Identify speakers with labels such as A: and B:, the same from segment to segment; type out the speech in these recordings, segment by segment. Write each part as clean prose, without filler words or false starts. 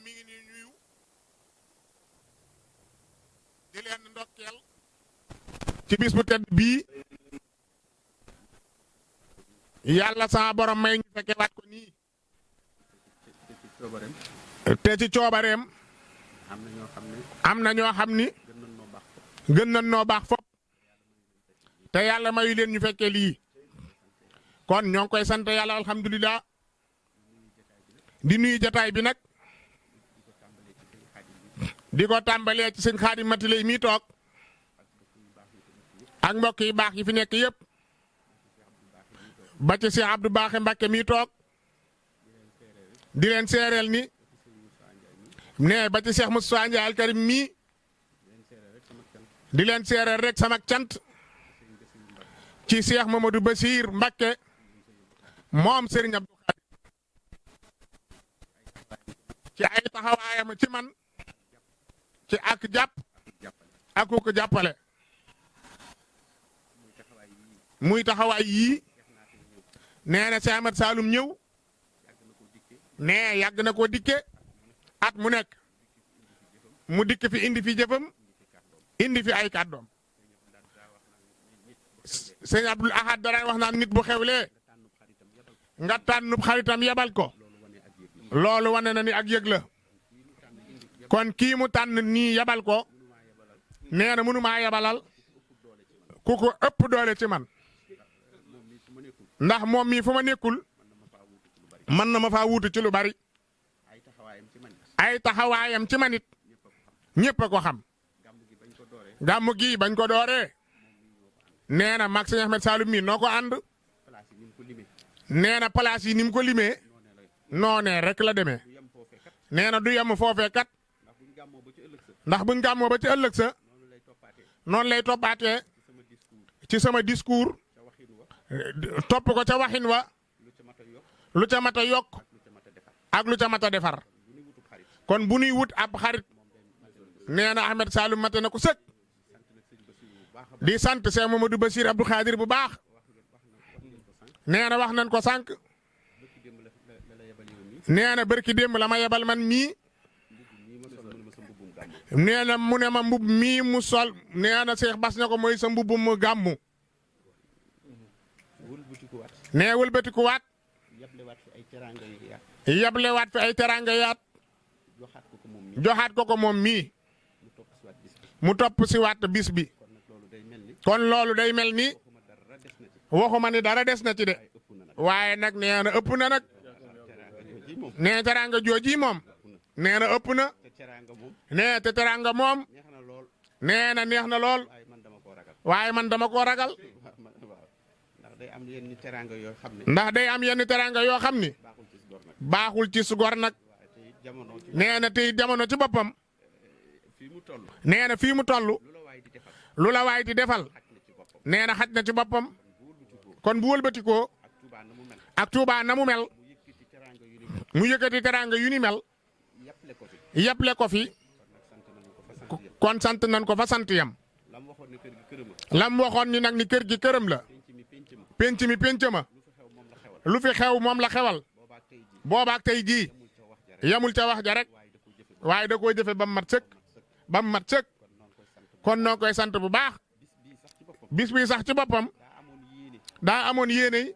A: mi ngi nii nuyu di leen ndokkeel ci bis bu tedd bii yàlla sama borom may ñu fekke waat ko nii te ci coobareem am na ñoo xam ni gën nañ noo baax fop te yàlla mayu leen ñu fekke lii kon ñoo ngi koy sant yàlla alhamdulilah di nuyu jataay bi nag di ko tàmbalee ci sëñ Xaadim Mati lay mii toog ak mbokk yi baax yi fi nekk yëpp ba ci Cheikh Abdou Baaxe Mbakke mii toog di leen seereel ni ne ba ci Cheikh Moussa Ndiaye al Karim mii di leen seereel rek sama cant ci Cheikh Mamadou Bassir Mbakke moom Serigne Abdou Khadir ci ay taxawaayam ci man ci ak jàpp ak ko jàppale muy taxawaay yii nee na Cheikh Ahmed Saloum ñëw nee yàgg na ko dikke at mu nekk mu dikk fi indi fi jëfam indi fi ay kàddoom sëñ Abdoul Ahad dara wax naan nit bu xewlee nga tànnub xaritam yebal ko loolu wane na ni ak yëg la kon kii mu tànn nii yabal ko nee na mënu maa yabalal ku ko ëpp doole ci man ndax moom mii fu ma nekkul mën na ma faa wuutu ci lu bari ay taxawaayam ci manit ñëpp a ko xam gàmmu gi bañ ko dooree nee na mag sëñ Ahmed Saloum mii noo ko ànd nee na place yi ni mu ko limee noonee rek la demee nee na du yem foofee kat ndax buñ gàmmoo ba ci ëllëg sa noonu lay toppaatee ci sama discours topp ko ca waxin wa lu ca mat a yokk ak lu ca mat a defar kon bu nuy wut ab xarit nee na Ahmed Saloum mate na ko sëkk di sant Cheikh Mamadou Bassir Abdou Khadir bu baax nee na wax nañ ko sànq nee na barki démb la ma yebal man mii nee na mu ne ma mbub mii mu sol nee na Cheikh Bass ne ko mooy sa mbubb mu gàmmu nee wëlbatikuwaat yablewaat fi ay teranga yaat joxaat ko moom mii mu topp si waat bis bi kon loolu day mel ni waxuma ni dara des na ci de waaye nag nee na ëpp na nag nee teranga jooji moom nee na ëpp na nee te teranga moom nee na neex na lool waaye man dama koo ragal ndax day am yenn teranga yoo xam ni baaxul ci su gor nag nee na tey jamono ci boppam nee na fii mu toll lu la waay di defal nee na xaj na ci boppam kon bu wëlbatikoo ak Touba na mu mel mu yëkkati teranga yu ni mel yàple ko fi kon sant nañ ko fa sant yam lam waxoon ni nag ni kër gi këram la penc mi penc ma lu fi xew moom la xewal boobaak tey jii yamul ca wax ja rek waaye da koo jëfe ba mu mat sëkk kon noo koy sant bu baax bis bi sax ci boppam daa amoon yéene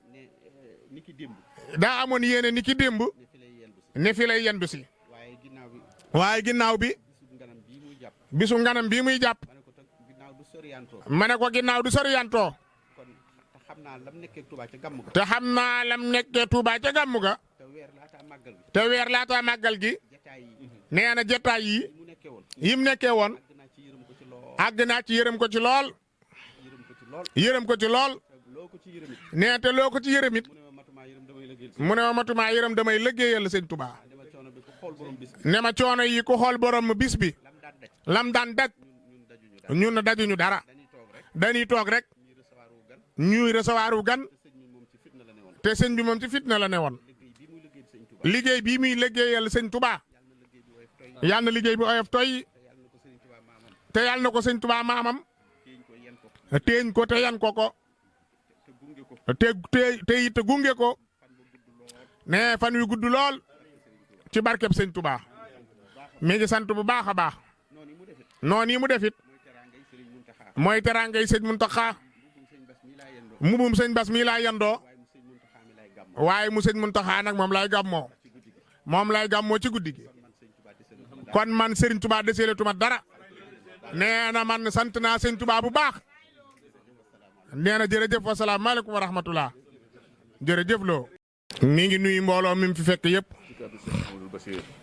A: ni ki démb ne fi lay yendu si waaye ginnaaw bi bisu nganam bii muy jàpp ma ne ko ginnaaw du soriantoo te xam naa lam nekkee Touba ca gàmmu ga te weer laata màggal gi nee na jotaay yi yim nekkee woon àgg naa ci yërëm ko ci lool nee te loo ko ci yërëm it mu ne ma matumaa yërëm damay liggéeyal sëñ Touba ne ma coono yi ku xool borom bis bi lam daan daj ñun dajuñu dara dañuy toog rek ñuy recevoir wu gan te sëñ bi moom ci fitna la ne woon liggéey bii muy liggéeyal sëñ Touba yàlla na liggéey bi oyof toy te yàlla na ko sëñ Touba maamam teeñ ko te yan ko te it gunge ko ne fan wi gudd lool ci barkeb sëñ Touba mi ngi sant bu baax a baax noonu yi mu defit mooy teraangay sëñ Muntaxa mubum sëñ Bas mii laa yandoo waaye mu sëñ Muntaxa nag moom lay gàmmoo ci guddi gi kon man Serigne Touba deseeletuma dara nee na man sant naa sëñ Touba bu baax nee na jërëjëf wasalaamaaleykum wa rahmatullah jërëjëf loo mi ngi nuyu mbooloo mi fi fekk yëpp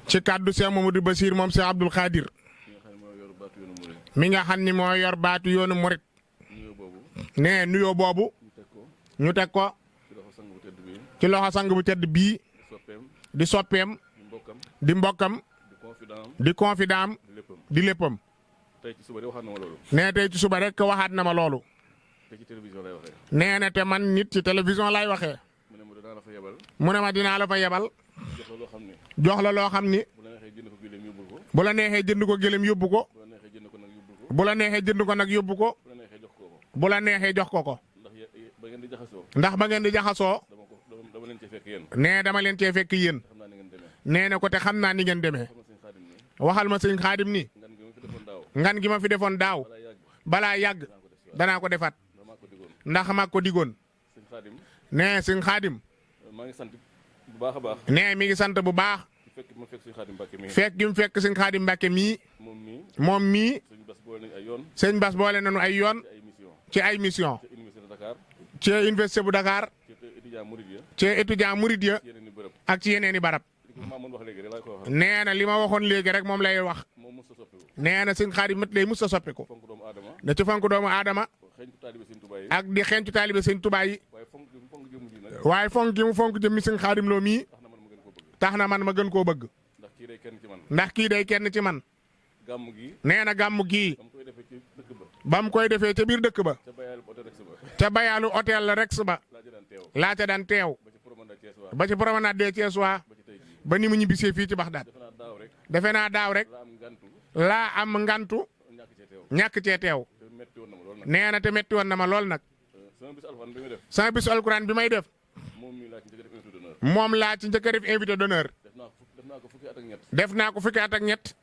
A: ci kàddu Cheikh Mamadou Bassir moom Cheikh Abdoul Khadir mi nga xam ni moo yor baatu yoonu murit nee nuyoo boobu ñu teg ko ci loxo sang bu tedd bii di soppeem di mbokkam di confident di léppam nee tey ci suba rek waxaat na ma loolu nee na te man nit ci télévision lay waxee mu ne ma dinaa la fa yebal jox la loo xam ni bu la neexee jënd ko gëlëm yóbbu ko bu la neexee jënd ko nag yóbbu ko bu la neexee jox ko ndax ba ngeen di jaxasoo nee dama leen cee fekk yéen nee na ko te xam naa ni ngeen demee waxal ma sëñ Xaadim ni ngan gi ma fi defoon daaw balaa yàgg danaa ko defaat ndax maa ko digoon nee sëñ Xaadim nee mi ngi sant bu baax fekk gi mu fekk sëñ Xaadim Mbàkke mii moom mii sëñ Bas boole nañu ay yoon ci ay mission ci université bu Dakar ci étudiant murid ya ak ci yeneen i barab nee na li ma waxoon léegi rek moom lay wax nee na sëñ Xaadim mat lay mus a soppiku da ci fonk doomu aadama ak di xencu taalibe sëñ Tuubaa yi waaye fonk gi mu fonk jëmmi sëñ Xaadim Lo mii tax na man ma gën koo bëgg ndax kii day kenn ci man nee na gàmmu gii ba mu koy defee ca biir dëkk ba ca bayaalu hôtel la Rex ba laa ca daan teew ba ci promenade des Thiessois ba ni mu ñibbisee fii ci Baxdaad defe naa daaw rek laa am ngantu ñàkk cee teew nee na te metti woon na ma lool nag sama bisu alquran bi may def moom laa ci njëkk a def invité d'honneur def naa ko fukki at ak ñett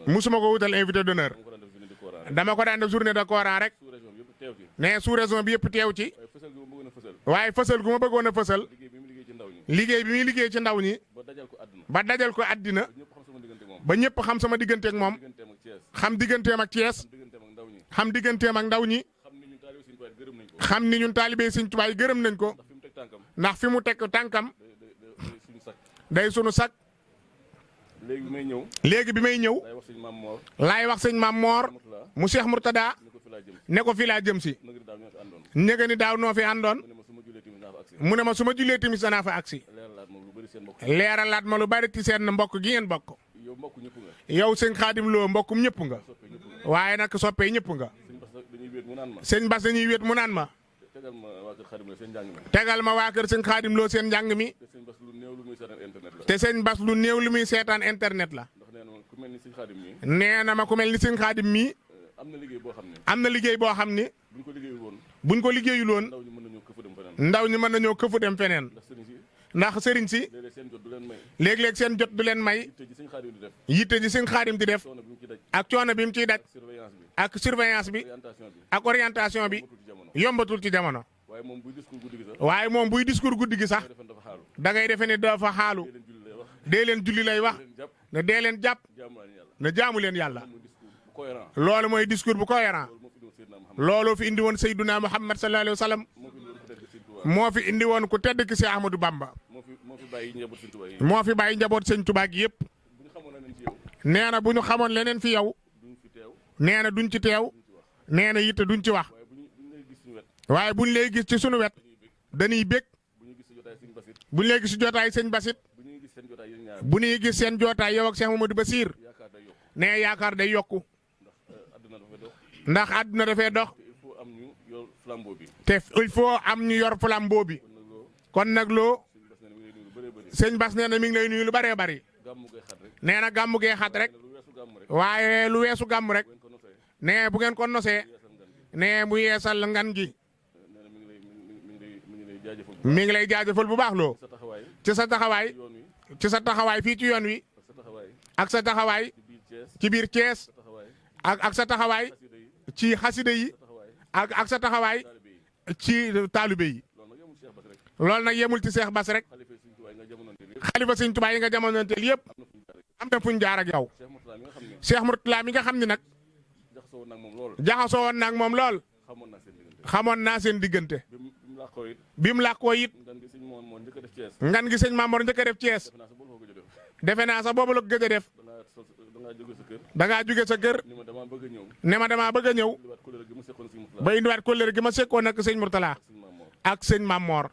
A: musuma ko wutal invité d'honneur dama ko daan def journée de Coran rek ne sous région bi yëpp teew ci waaye fësal gu ma bëggoon a fësal liggéey bi muy liggéey ci ndaw ñi ba dajal ko àddina ba ñëpp xam sama digganteeg moom xam digganteem ak Thiès xam digganteem ak ndaw ñi xam ni ñun taalibe Sëñ Tuubaa gërëm nañ ko ndax fi mu teg tànkam day sunu sak léegi bi may ñëw laay wax sëñ Maam Moor mu Cheikh Mourtada ne ko fi laa jëm si ñëga ni daaw noo fi àndoon mu ne ma su ma jullee timis danaa fa agsi leeralaat ma lu bari ci seen mbokk gi ngeen bokk yow sëñ Xaadim Lo mbokkum ñëpp nga waaye nag soppee ñëpp nga sëñ Bas dañuy wéet mu naan ma tegal ma waa kër sëñ Xaadim Lo seen njàng mi te sëñ Bas lu néew lu muy seetaan internet la nee na ma ku mel ni sëñ Xaadim mii am na liggéey boo xam ni buñ ko liggéeyul woon ndaw ñi mën nañoo këfu dem feneen ndax sëriñ si léeg-léeg seen jot du leen may yitte ji sëñ Xaadim di def ak coono bi mu ciy daj ak surveillance bi ak orientation bi yombatul ci jamono waaye moom buy discours guddi gi sax da ngay defe ne dafa xaalu dee leen julli lay wax ne dee leen jàpp ne jaamu leen yàlla loolu mooy discours bu cohérent loolu fi indi woon Seydina Muhammad sallallahu alayhi wa sallam moo fi indi woon ku tedd ki si Ahmadou Bamba moo fi bàyyi njaboot sëñ Tuubaa gi yëpp nee na bu ñu xamoon leneen fi yow nee na duñ ci teew nee na yitte duñ ci wax waaye buñ lay gis ci sunu wet dañuy bég buñ lay gis ci jootaay sëñ Basit bu ñuy gis seen jootaay yow ak Cheikh Mamadou Bassir nee yaakaar day yokku ndax àdduna dafay dox
B: am ñu yor flambeau bi.
A: te il faut am ñu yor flambeau bi. kon nag loo. sëñ Bass nee na mi ngi lay nuyu lu bëree bëri. nee na gàmmu gee xat rek. waaye lu weesu gàmm rek. nee bu ngeen ko nosee. nee mu yeesal ngan gi. mi ngi lay jaajëfal bu baax loo. ci sa taxawaay. ci sa taxawaay fii ci yoon wi. ak sa taxawaay. ci biir Thiès. ak sa taxawaay. ci xasida yi. ak sa taxawaay. ci taalibe yi. loolu nag yemul ci Cheikh Bass rek. xalifa Sëñ Tuubaa yi nga jamonoonteel yëpp. am na fu ñu jaar ak yow. Cheikh Mourtala mi nga xam ne nag. jaxasoo woon nag moom lool. xamoon naa seen diggante. bi mu làkkoo it. ngan gi sëñ Mamor njëkk a def Thiès. defe naa sax boobu la ko gëj a def. da ngaa jóge sa kër. ne ma damaa bëgg a ñëw. ba indiwaat kóllëre gi ma sekkoon ak sëñ Mourtala. ak sëñ Mamor.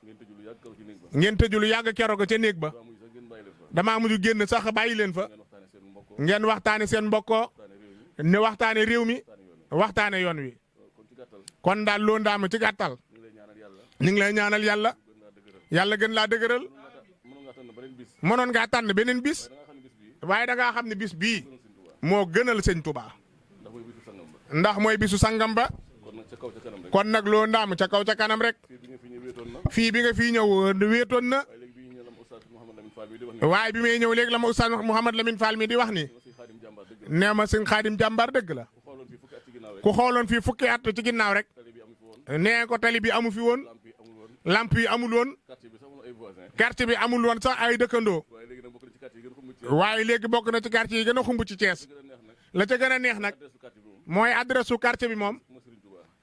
A: ngeen tëju lu yàgg keroog ca néeg ba. damaa mujj génn sax bàyyi leen fa. ngeen waxtaane seen mbokkoo. ne waxtaane réew mi. waxtaane yoon wi. kon daal loo ndaama ci gàttal. ñu ngi lay ñaanal yàlla. yàlla gën laa dëgëral. mënoon ngaa tànn beneen bis. waaye da ngaa xam ne bis bii. moo gënal sëñ Touba. ndax mooy bisu sangam ba. kon nag loo ndaam ca kaw ca kanam rek. fii bi nga fii ñëw wéetoon na. waaye bi may ñëw léegi la ma Oustaz Mouhamad Lamine Fall mi di wax ni. nee ma sëñ Xaadim jàmbaar dëgg la. ku xooloon fii fukki at ci ginnaaw rek. nee ko tali bi amu fi woon. lamp yi amul woon. quartier bi amul woon sax ay dëkkandoo. waaye léegi bokk na ci quartier yi gën a xumb ci Thiès. la ca gën a neex nag. mooy adresse su quartier bi moom.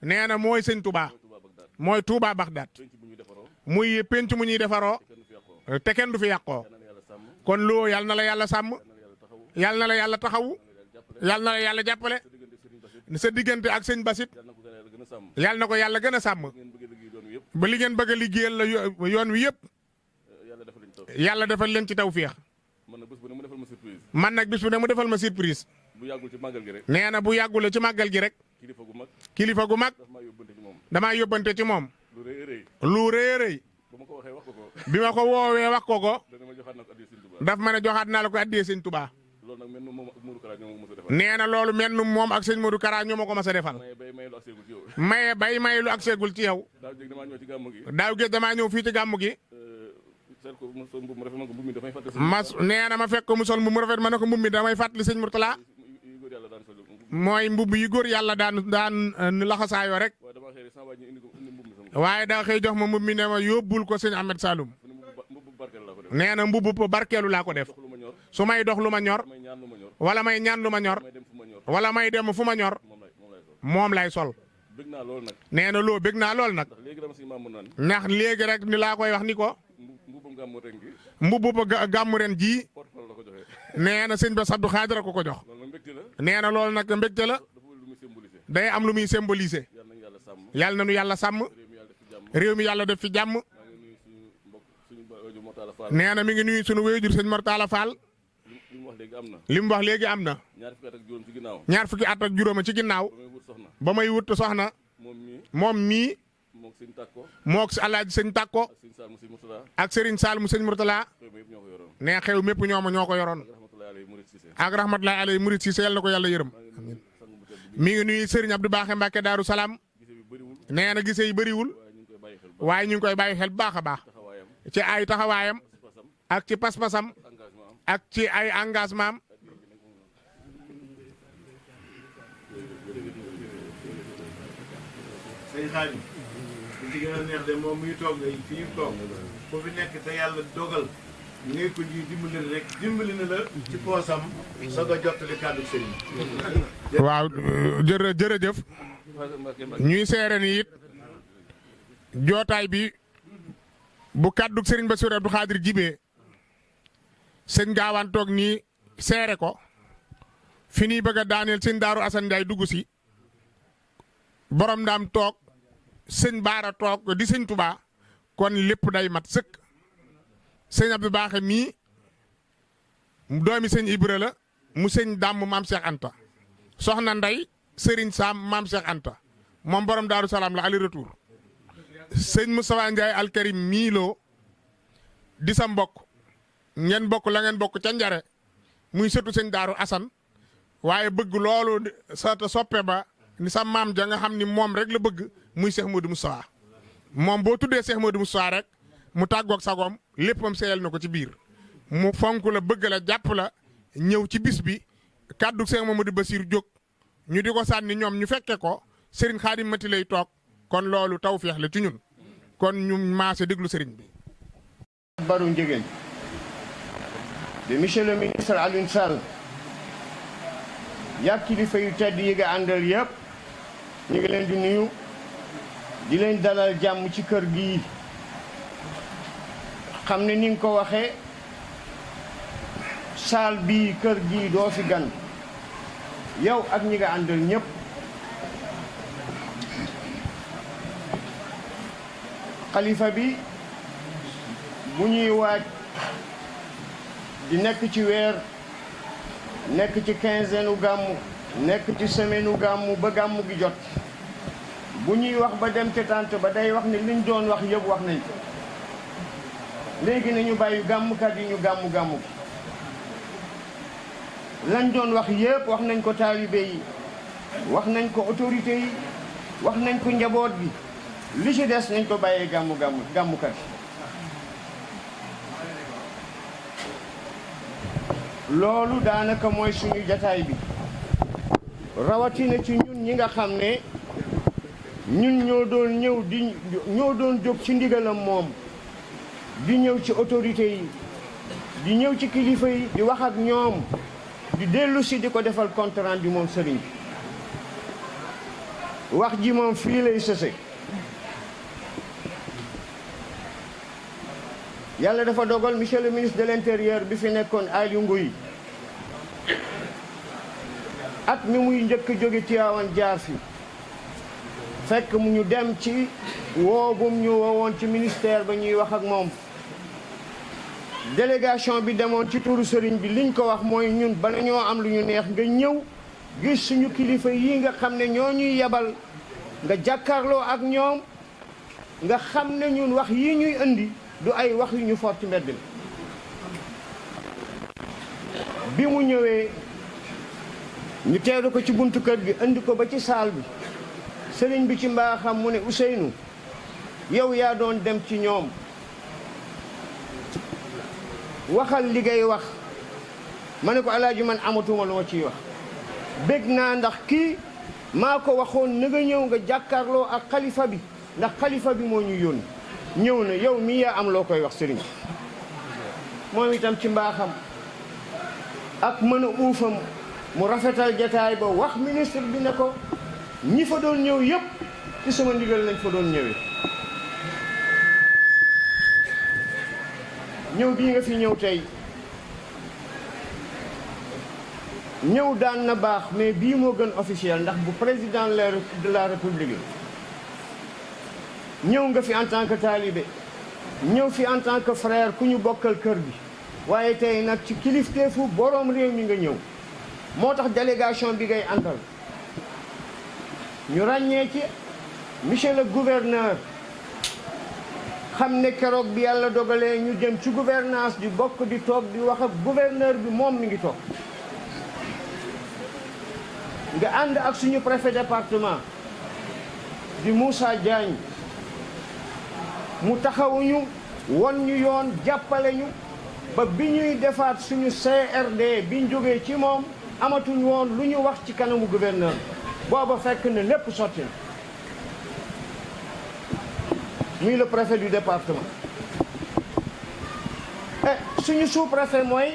A: nee na mooy sëñ Touba. mooy Touba Bagdad. muy penc mu ñuy defaroo. te kenn du fi yàqoo. kon loo yal na la yàlla sàmm. yal na la yàlla taxawu. yal na la yàlla jàppale. sa diggante ak sëñ Basit. yal na ko yàlla gën a sàmm. ba li ngeen bëgg a liggéeyal la yoon wi yëpp. yàlla defal leen ci tawfeex. man nag bis bu ne mu defal ma surprise. nee na bu yàggule ci màggal gi rek. kilifa gu mag. damaa yóbbante ci moom. lu rëy a rëy. bi ma ko woowee wax ko ko. daf ma ne joxaat naa la ko addee sëñ Touba. nee na loolu mel ni moom ak sëñ Modou Kara ñoo ma ko mas a defal. maye lu ak seegul ci yow. daaw géej damaa ñëw fii ci gàmmu gi. nee na ma fekk ko mu sol mbubb mu rafet ma ne ko mbubb mi damay fàttali sëñ Mourtala. mooy mbubb yi góor yàlla daan laxasaayoo rek. waaye daa xëy jox ma mbubb mi ne ma yóbbul ko sëñ Ahmed Saloum. nee na mbubb barkeelu laa ko def. su may dox lu ma ñor. wala may ñaan lu ma ñor. wala may dem fu ma ñor. moom lay sol. nee na loo bég naa lool nag. ndax léegi rek ni laa koy wax ni ko. mbubb gàmmu ren jii. nee na sëñ Bass Abdou Khadre ko jox. nee na loolu nag mbégte la. day am lu muy symboliser. yàlla na nu yàlla sàmm. réew mi yàlla def fi jàmm. nee na mi ngi nuyu sunu wéyjur sëñ Mortala Fall. li mu wax léegi am na. ñaar fukki at ak juróom ci ginnaaw. ba may wut soxna. moom mii. mook si Alaaji sëñ Takko. ak Serigne Sall mu sëñ Mourtala. nee xew mépp ñoo ko yoroon. ak rahmatullahi alayhi murid si yal na ko yàlla yërëm. mi ngi nuyu Serigne Abdou Baaxe Mbacke Daaru Salaam. nee na gisee yi bëriwul. waaye ñu ngi koy bàyyi xel bu baax a baax. ci ay taxawaayam. ak ci pas-pasam. ak ci ay engagement am.
C: sëñ Xaadim li ci gën a neex de moom muy toog ngay fii toog ku fi nekk te yàlla dogal ngay ko ji dimbali na la ci poosam soog a jottali kàddu sëriñ.
A: waaw jërëjëf ñuy seere ni it jootaay bi bu kàddu sëriñ Bassirou Abdou Khadre jibee sëñ Gaawaan toog nii seere ko fi nii bëgg a daaneel sëñ Daaru Asan Njaay dugg si borom ndaam toog sëñ Baara toog di sëñ Touba kon lépp day mat sëkk sëñ Abdou Baaxe mii doomi sëñ Ibra la mu sëñ Dàmm maam Cheikh Anta soxna Ndey sëriñ Sam maam Cheikh Anta moom borom Daaru Salaam la aller retour sëñ Moustapha Ndiaye alkarim miiloo di sa mbokk ngeen bokk la ngeen bokk ca njare muy sëtu sëñ Daaru Asan waaye bëgg loolu sa soppe ba ni sa maam ja nga xam ni moom rek la bëgg muy Cheikh Modou Moustapha moom boo tuddee Cheikh Modou Moustapha rek mu tàggoog sagoom léppam seeyal na ko ci biir mu fonk la bëgg la jàpp la ñëw ci bis bi kàddu Cheikh Mamadou Bassir jóg ñu di ko sànni ñoom ñu fekke ko Serigne Khadim Mati lay toog kon loolu tawfeex la ci ñun kon ñu maase déglu Serigne bi.
B: Baru Njëgeen de monsieur le ministre Alioune Sall yàgg kilifa yu tedd yi nga àndal yëpp ñu ngi leen di nuyu di leen dalal jàmm ci kër gi xam ne ni nga ko waxee saal bii kër gi doo fi gan yow ak ñi nga àndal ñëpp xalifa bi bu ñuy waaj di nekk ci weer nekk ci quinzaine u gàmmu nekk ci semaine u gàmmu ba gàmmu gi jot bu ñuy wax ba dem ca tànt ba day wax ne liñ doon wax yëpp wax nañ ko léegi nañu bàyyi gàmmkat yi ñu gàmmu gi lañ doon wax yëpp wax nañ ko taalibe yi wax nañ ko autorité yi wax nañ ko njaboot bi li ci des nañ ko bàyyee gàmmukat loolu daanaka mooy suñu jataay bi rawatina ci ñun ñi nga xam ne ñun ñoo doon jóg ci ndigalam moom di ñëw ci autorité yi di ñëw ci kilifa yi di wax ak ñoom di dellu si di ko defal compte rendu moom sëriñ bi wax ji moom fii lay sëse yàlla dafa dogal monsieur le ministre de l'intérieur bi fi nekkoon Aly Ngouille at mi muy njëkk jóge Tivaouane jaar fi fekk mu ñu dem ci woobum ñu woowoon ci ministère ba ñuy wax ak moom délégation bi demoon ci turu sëriñ bi liñ ko wax mooy ñun bala ñoo am lu ñu neex nga ñëw gis suñu kilifa yi nga xam ne ñoo ñuy yebal nga jàkkaarloo ak ñoom nga xam ne ñun wax yi ñuy indi du ay wax yu ñu for ci mbedd mi bi mu ñëwee ñu teeru ko ci buntu kër gi indi ko ba ci saal bi sëriñ bi ci mbaaxam mu ne Ousseynou yow yaa doon dem ci ñoom waxal li ngay wax ma ne ko alaaji man amatuma lu ma ciy wax bég naa ndax kii maa ko waxoon na nga ñëw nga jàkkaarloo ak xalifa bi ndax xalifa bi moo ñu yónni ñëw na yow mii yaa am loo koy wax sëriñ moom itam ci mbaaxam ak mën a uufam mu rafetal jataay ba wax ministre bi ne ko ñi fa doon ñëw yëpp ci sama ndigal lañ fa doon ñëwee ñëw bii nga fi ñëw tey ñëw daan na baax mais bii moo gën officiel ndax bu président de la république ñëw nga fi en tant que talibé ñëw fi en tant que frère ku ñu bokkal kër gi waaye tey nag ci kilifteefu boroom réew mi nga ñëw moo tax délégation bi ngay àndal ñu ràññee ci monsieur le gouverneur xam ne keroog bi yàlla dogalee ñu jëm ci gouvernance di bokk di toog di wax ak gouverneur bi moom mi ngi toog nga ànd ak suñu préfet département di Moussa Diagne mu taxawuñu won ñu yoon jàppale ñu ba bi ñuy defaat suñu CRD biñ jógee ci moom amatuñ woon lu ñu wax ci kanamu gouverneur booba fekk na lépp sotti na muy le préfet du département suñu sous-préfet mooy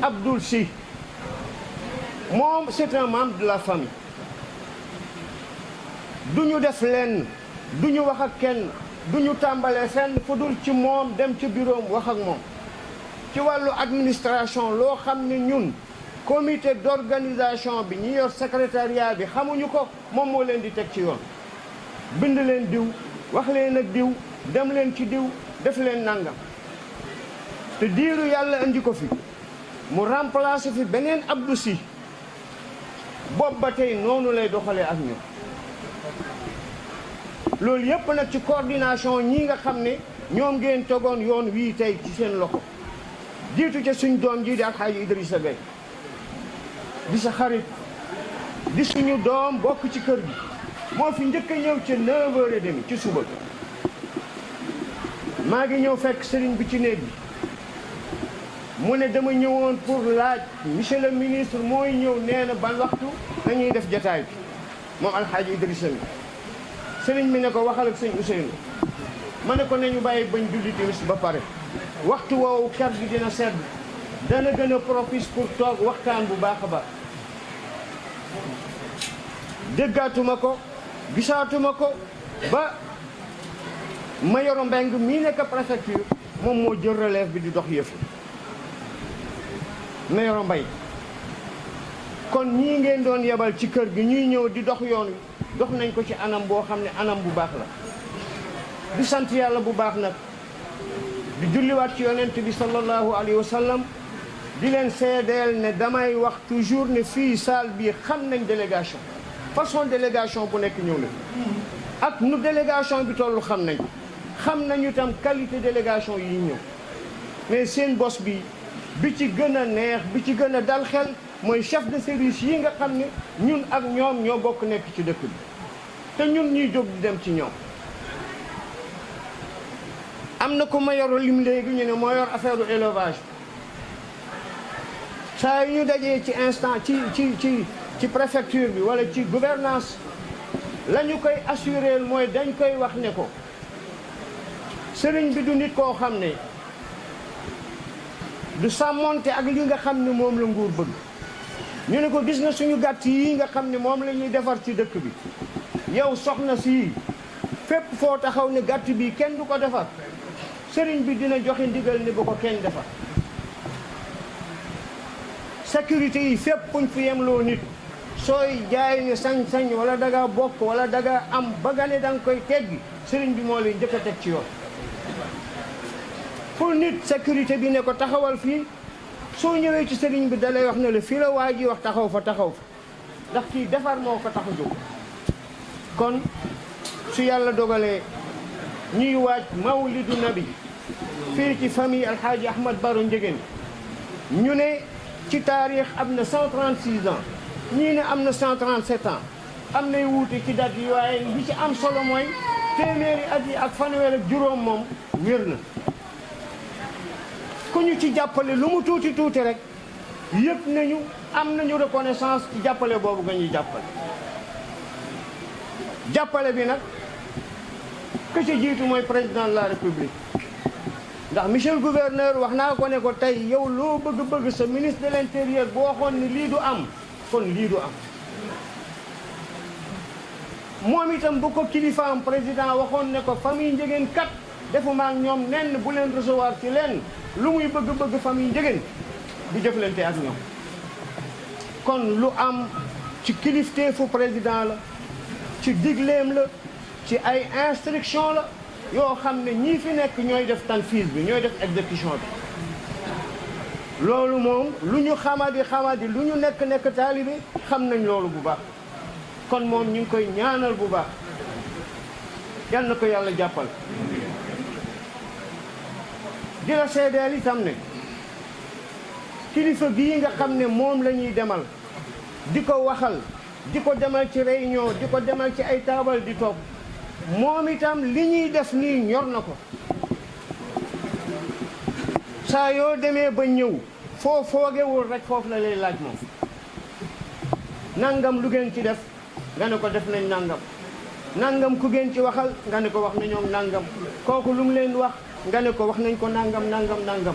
B: Abdoul Sy moom c'est un membre de la famille du ñu def lenn du ñu wax ak kenn du ñu tàmbalee fenn fu dul ci moom dem ci bureau am wax ak moom ci wàllu administration loo xam ne ñun comité d'organisation bi ñi yor secrétariat bi xamuñu ko moom moo leen di teg ci yoon bind leen diw wax leen ak diw dem leen ci diw def leen nangam te diiru yàlla indi ko fi mu remplacer fi beneen Abdou Sy boobu ba tey noonu lay doxalee ak ñun loolu yépp nag ci coordination ñii nga xam ne ñoom ngeen tegoon yoon wii tey ci seen loxo jiitu ca suñ doom ji di Alxaaji Idrissa Gueye di sa xarit di suñu doom bokk ci kër gi moo fi njëkk a ñëw ca 9h30 ci suba maa ngi ñëw fekk sëriñ bi ci néeg bi mu ne dama ñëwoon pour laaj monsieur le ministre mooy ñëw nee na ban waxtu nañuy def jataay bi moom Alxaaji Idrissa mi sëriñ bi ne ko waxal ak sëñ Ousseynou ma ne ko nañu bàyyi bañ julli timis ba pare waxtu woowu kër gi dina sedd dana gën a propice pour toog waxtaan bu baax a baax déggaatuma ko gisaatuma ko ba Mayoro Mbeng mii nekk préfecture moom moo jël relève bi di dox yëf Mayoro Mbay kon ñii ngeen doon yebal ci kër gi ñuy ñëw di dox yoon wi dox nañ ko ci anam boo xam ne anam bu baax la di sant yàlla bu baax nag di julliwaat ci yonent bi sallallahu alayhi wa sallam di leen seedeel ne damay wax toujours ne fii salle bii xam nañ délégation façon délégation bu nekk ñëw na ak nu délégation bi tollu xam nañu itam qualité délégation yi ñëw mais seen bos bi ci gën a neex bi ci gën a dal xel mooy chef de service yi nga xam ne ñun ak ñoom ñoo bokk nekk ci dëkk bi te ñun ñuy jóg di dem ci ñoom am na ko ma yor lim léegi ñu ne moo yor affaire u élevage saa yu ñu dajee ci instant ci préfecture bi wala ci gouvernance la ñu koy assurer mooy dañ koy wax ne ko sëriñ bi du nit koo xam ne du sàmmonte ak li nga xam ne moom la nguur bëgg ñu ne ko gis na suñu gàtt yi nga xam ne moom la ñuy defar ci dëkk bi yow soxna si fépp foo taxaw ne gàtt bi kenn du ko defar sëriñ bi dina joxe ndigal ne bu ko kenn defar sécurité yi fépp puñ fi yemloo nit sooy jaay ne sañ-sañ wala daga bokk wala daga am ba nga ne danga koy teggi sëriñ bi moo lay njëkk a teg ci yoon pour nit sécurité bi ne ko taxawal fii soo ñëwee ci sëriñ bi dalay wax ne la fii la waa ji wax taxaw fa ndax kii defar moo ko tax a jóg kon su yàlla dogalee ñuy waaj mawlidu nabi fii ci famille alxaaji Ahmad Baro Ndiéguène ñu ne ci taarix am na 136 ans ñii ne am na 137 ans am nay wuute ci date yi waaye li ci am solo mooy téeméeri at yi ak fanweer ak juróom moom wér na ku ñu ci jàppale lu mu tuuti tuuti rek yëpp nañu am nañu reconnaissance ci jàppale boobu nga ñuy jàppale bi nag que ci jiitu mooy président de la république ndax monsieur le gouverneur wax naa ko ne ko tey yow loo bëgg-bëgg sa ministre de l'intérieur boo waxoon ni lii du am kon lii du am moom itam bu ko kilifaam président waxoon ne ko famille Ndiéguène kat defuma ak ñoom nenn bu leen recevoir ci leen lu muy bëgg-bëgg famille Ndiéguène du jëflante ak ñoom kon lu am ci kilifteefu président la ci digleem la ci ay instruction la yoo xam ne ñii fi nekk ñooy def tanfiis bi ñooy def exécution bi loolu moom lu ñu xamadi lu ñu nekk taalibe xam nañ loolu bu baax kon moom ñu ngi koy ñaanal bu baax yal na ko yàlla jàppal di la seedeel itam ne kilifa gii nga xam ne moom la ñuy demal di ko waxal di ko demal ci réunion di ko demal ci ay taabal di toog moom itam li ñuy def nii ñor na ko saa yoo demee ba ñëw foo foogewul rek foofu la lay laaj moom nangam lu ngeen ci def nga ne ko def nañ nangam ku ngeen ci waxal nga ne ko wax na ñoom nangam kooku lu mu leen wax nga ne ko wax nañ ko nangam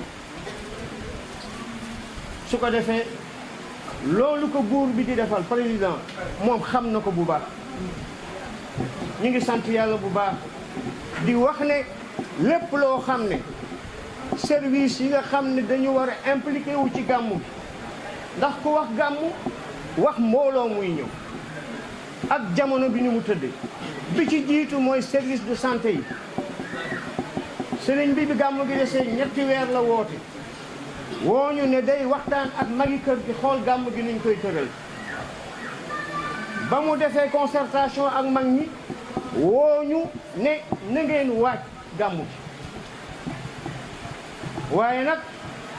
B: su ko defee loolu ko buur bi di defal président moom xam na ko bu baax ñu ngi sant yàlla bu baax di wax ne lépp loo xam ne service yi nga xam ne dañu war a impliqué wu ci gàmmu ndax ku wax gàmmu wax mbooloo muy ñëw ak jamono bi ni mu tëddee bi ci jiitu mooy service de santé yi sëriñ bi gàmmu gi desee ñetti weer la woote wooñu ne day waxtaan ak magi kër gi xool gàmmu gi nuñ koy tëral ba mu defee concertation ak mag ñi wooñu ne na ngeen waaj gàmmu gi waaye nag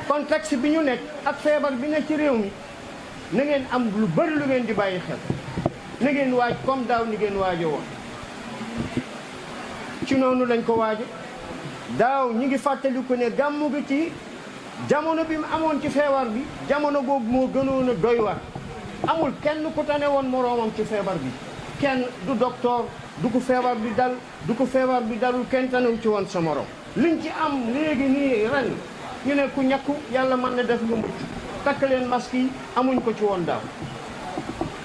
B: contexte bi ñu nekk ak feebar bi nekk ci réew mi na ngeen am lu bari lu ngeen di bàyyi xel na ngeen waaj comme daaw ni ngeen waaje woon ci noonu lañ ko waaje daaw ñi ngi fàttaliku ne gàmmu gi ci jamono bi mu amoon ci feebar bi jamono boobu moo gënoon a doy waar amul kenn ku tane woon moroomam ci feebar bi kenn du docteur du ko feebar bi dal du ko feebar bi dalul kenn tanewu ci woon sa morom liñ ci am léegi nii ren ñu ne ku ñàkku yàlla mën na def lu mucc takk leen masque yi amuñ ko ci woon daaw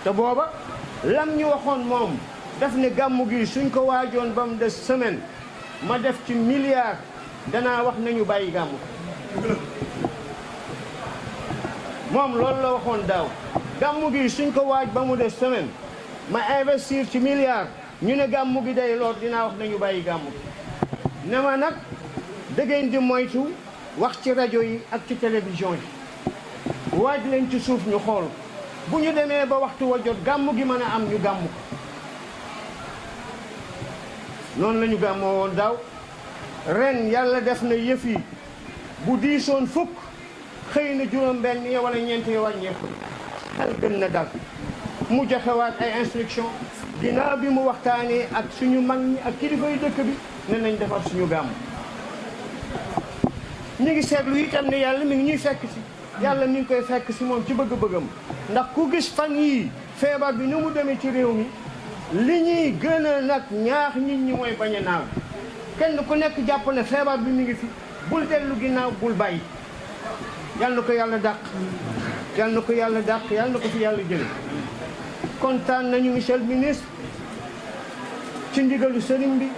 B: te booba lam ñu waxoon moom daf ne gàmmu gi suñ ko waajoon ba mu des semaine ma def ci milliard danaa wax nañu bàyyi gàmmu moom loolu la waxoon daaw gàmmu gi suñ ko waaj ba mu des semaine ma investir ci milliard ñu ne gàmmu gi day lool dinaa wax nañu bàyyi gàmmu gi ne ma nag dëggeen di moytu wax ci rajo yi ak ci télévision yi waaj leen ci suuf ñu xool bu ñu demee ba waxtu wa jot gàmmu gi mën a am ñu gàmmu ko noonu la ñu gàmmoo woon daaw ren yàlla def na yëf yi bu diisoon fukk xëy na juróom-benn ya wala ñeent ya wàññeeku xel gën na dal mu joxewaat ay instruction ginnaaw bi mu waxtaanee ak suñu mag ñi ak kilifa yu dëkk bi ne nañ defar suñu gàmm ñu ngi seetlu itam ne yàlla mi ngi ñuy fekk si yàlla mi ngi koy fekk si moom ci bëgg-bëggam ndax ku gis fan yii feebar bi ni mu demee ci réew mi li ñuy gën a nag ñaax nit ñi mooy bañ a naaw kenn ku nekk jàpp ne feebar bi mi ngi fi bul dellu ginnaaw bul bàyyi yal na ko yàlla dàq yal na ko yàlla dàq yal na ko fi yàlla jële kontaan nañu monsieur le ministre ci ndigalu sëriñ bi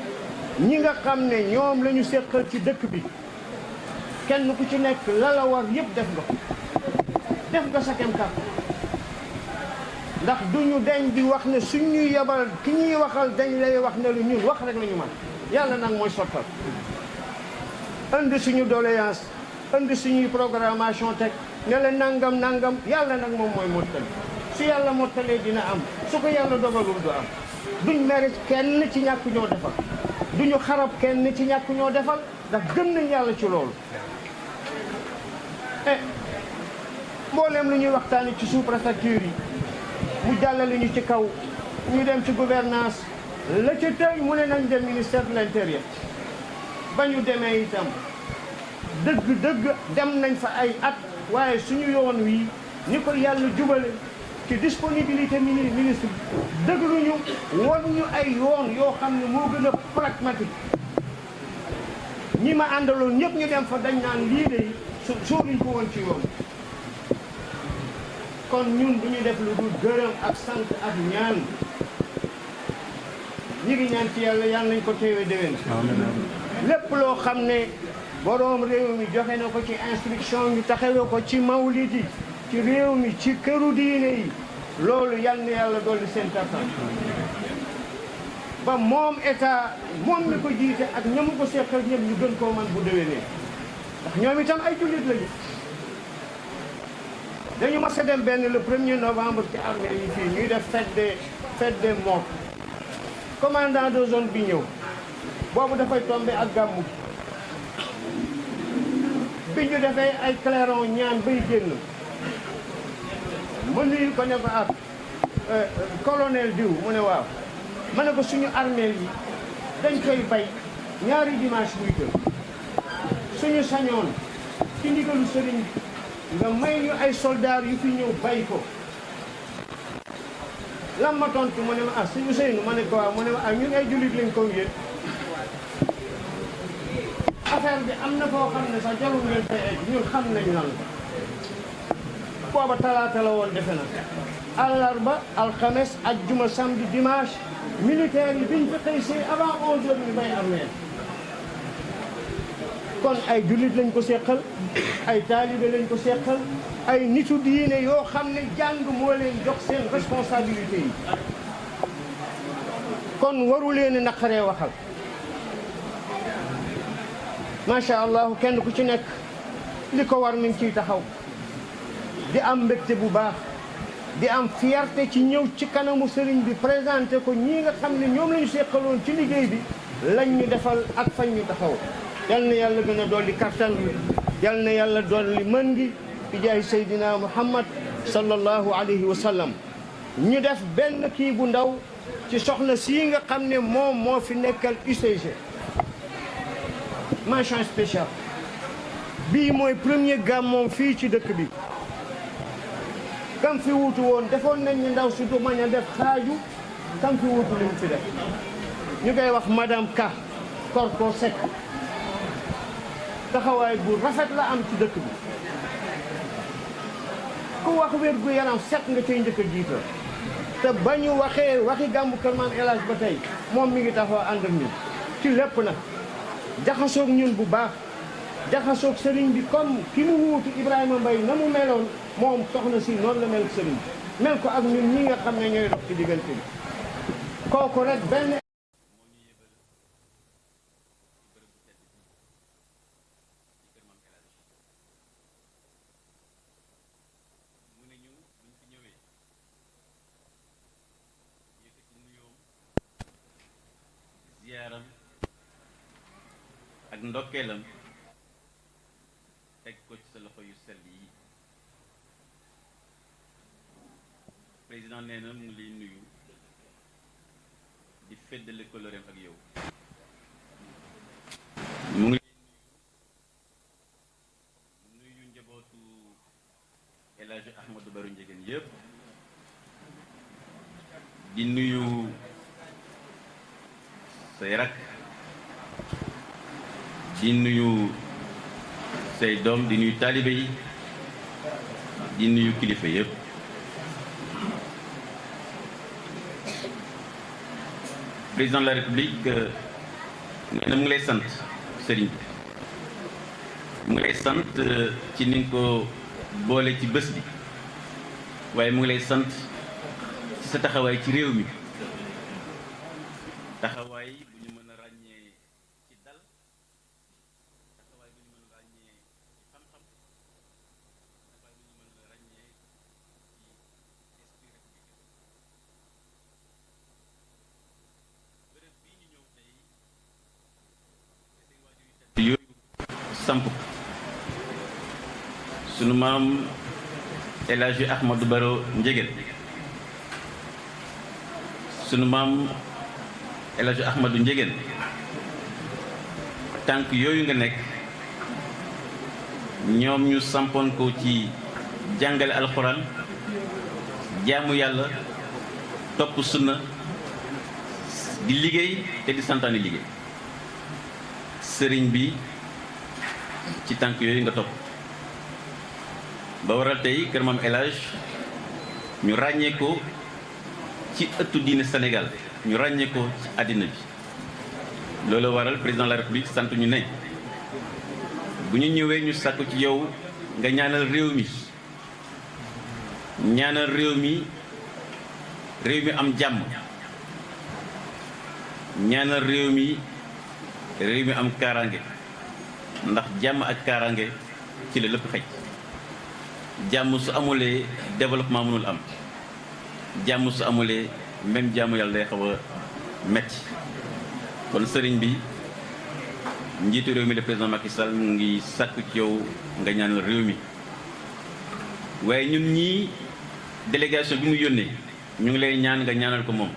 B: ñi nga xam ne ñoom la ñu séqal ci dëkk bi kenn ku ci nekk la la war yëpp def nga sa kem kàttan ndax duñu deñ di wax ne suñuy yebal ki ñuy waxal dañ lay wax ne lu ñun wax rek la ñu man yàlla nag mooy sottal indi suñu doléance indi suñuy programmation teg ne la nangam yàlla nag moom mooy mottali su yàlla mottalee dina am su ko yàlla dogalul du am duñ mere kenn ci ñàkk ñoo defal duñu xarab kenn ci ñàkk ñoo defal ndax gëm nañ yàlla ci loolu mbooleem lu ñuy waxtaani ci sous-préfecture yi mu jàllale ñu ci kaw ñu dem ci gouvernance la ca tey mu ne nañ dem ministère de l'intérieur ba ñu demee itam dëgg dem nañ fa ay at waaye suñu yoon wi ni ko yàlla jubale ci disponibilité ministre dëgluñu won ñu ay yoon yoo xam ne moo gën a pragmatique ñi ma àndaloon ñëpp ñu dem fa dañ naan lii de sóoruñ ko woon ci yoon kon ñun du ñu def lu dul gërëm ak sant ak ñaan ñi ngi ñaan ci yàlla yàlla nañ ko teewe déwén lépp loo xam ne boroom réew mi joxe na ko ci instruction ñu taxawee ko ci mawlid yi ci réew mi ci këru diine yi loolu yal na yàlla dolli seen kattan ba moom état moom mi ko jiite ak ñamu ko seqal ñëpp ñu gën koo man bu déwénee ndax ñoom itam ay jullit lañu dañu mas a dem benn le 1er novembre ci armée yi fii ñuy def fête des morts commandant de zone bi ñëw boobu dafay tombé ak gàmmu bi ñu defee ay clairon ñaan bay génn ma nuyu ko ne ko ak colonel diw mu ne waaw ma ne ko suñu armée yi dañ koy bay ñaari dimanche buy jël suñu sañoon ci ndigalu sëriñ bi nga may ñu ay soldats yu fi ñëw bay ko lam ma tontu mu ne ma suñu sëynu ma ne ko waaw mu ne ma ñun ay jullit lañ ko yéen affaire bi am na foo xam ne sax jarul ngeen fay egg ñun xam nañ lan la booba talaata la woon defe na àllarba alxames ajjuma samedi dimanche militaire yi biñ fi xëy see avant 11 heures ñu bay armée kon ay jullit lañ ko seqal ay taalibe lañ ko seqal ay nitu diine yoo xam ne jàng moo leen jox seen responsabilité yi kon waru leen naqaree waxal macha allah kenn ku ci nekk li ko war mi ngi ciy taxaw di am mbégte bu baax di am fierté ci ñëw ci kanamu sëriñ bi présenté ko ñii nga xam ne ñoom la ñu seqaloon ci liggéey bi lañ ñu defal ak fañ ñu taxaw. yal na yàlla gën a dolli kattan yal na yàlla dolli mën gi bi jaay Seydina Muhammad sallallahu alayhi wa sallam. ñu def benn kii bu ndaw ci soxna sii nga xam ne moom moo fi nekkal UCG mention spéciale bii mooy premier gàmmoom fii ci dëkk bi. kam fi wuutu woon defoon nañ ni ndaw si du mañ a def xaaju kam fi wuutu li mu fi def ñu koy wax madame Ka Korko Seck taxawaay bu rafet la am ci dëkk bi ku wax wér gu yaram set nga cay njëkk a jiital te ba ñu waxee waxi gàmmu Kër Maam El Hadj ba tey moom mi ngi taxaw ànd ak ñun ci lépp nag jaxasoog ñun bu baax jaxasoog sëriñ bi comme ki mu wuutu Ibrahima Mbaye na mu meloon moom soxna si noonu la mel ak sëriñ bi mel ko ak ñun ñi nga xam ne ñooy dox ci diggante bi kooku rek benn
D: ziyaaram ak ndokkeelam teg ko ci sa loxo yu sell yi président nee na mu ngi lay nuyu di feddale kóllëreem ak yow mu ngi nuyu njabootu El Hadj Ahmadou Baro Ndiéguène yëpp di nuyu say rak di nuyu say doom di nuyu taalibe yi di nuyu kilifa yëpp président de la république nee na mu ngi lay sant sëriñ bi mu ngi lay sant ci ni nga ko boole ci bés bi waaye mu ngi lay sant ci sa taxawaay ci réew mi taxawaay bu ñu mën a ràññee ci dal taxawaay bu ñu mën a ràññee ci xam-xam taxawaay bu ñu mën a ràññee ci esprit républicain bërëb bii ñu ñëw tey say waajur yu tedd yooyu samp sunu maam El Hadj Ahmadou Baro Ndiéguène sunu maam El Hadj Ahmadou Ndiéguène tànk yooyu nga nekk ñoom ñu sampoon ko ci jàngale alxuraan jaamu yàlla topp sunna di liggéey te di santaane liggéey sëriñ bi ci tànk yooyu nga topp ba waral tey kër Maam El Hadj ñu ràññee ko ci ëttu diine Sénégal ñu ràññee ko ci àddina bi loolu waral président de la république sant ñu ne bu ñu ñëwee ñu sàkku ci yow nga ñaanal réew mi am jàmm ñaanal réew mi am kaaraange ndax jàmm ak kaaraange ci la lépp xëj jàmm su amulee développement mënul am jàmm su amulee même jàmm yàlla day xaw a metti kon sëriñ bi njiitu réew mi le président Macky Sall mu ngi sàkku ci yow nga ñaanal réew mi waaye ñun ñii délégation bi mu yónnee ñu ngi lay ñaan nga ñaanal ko moom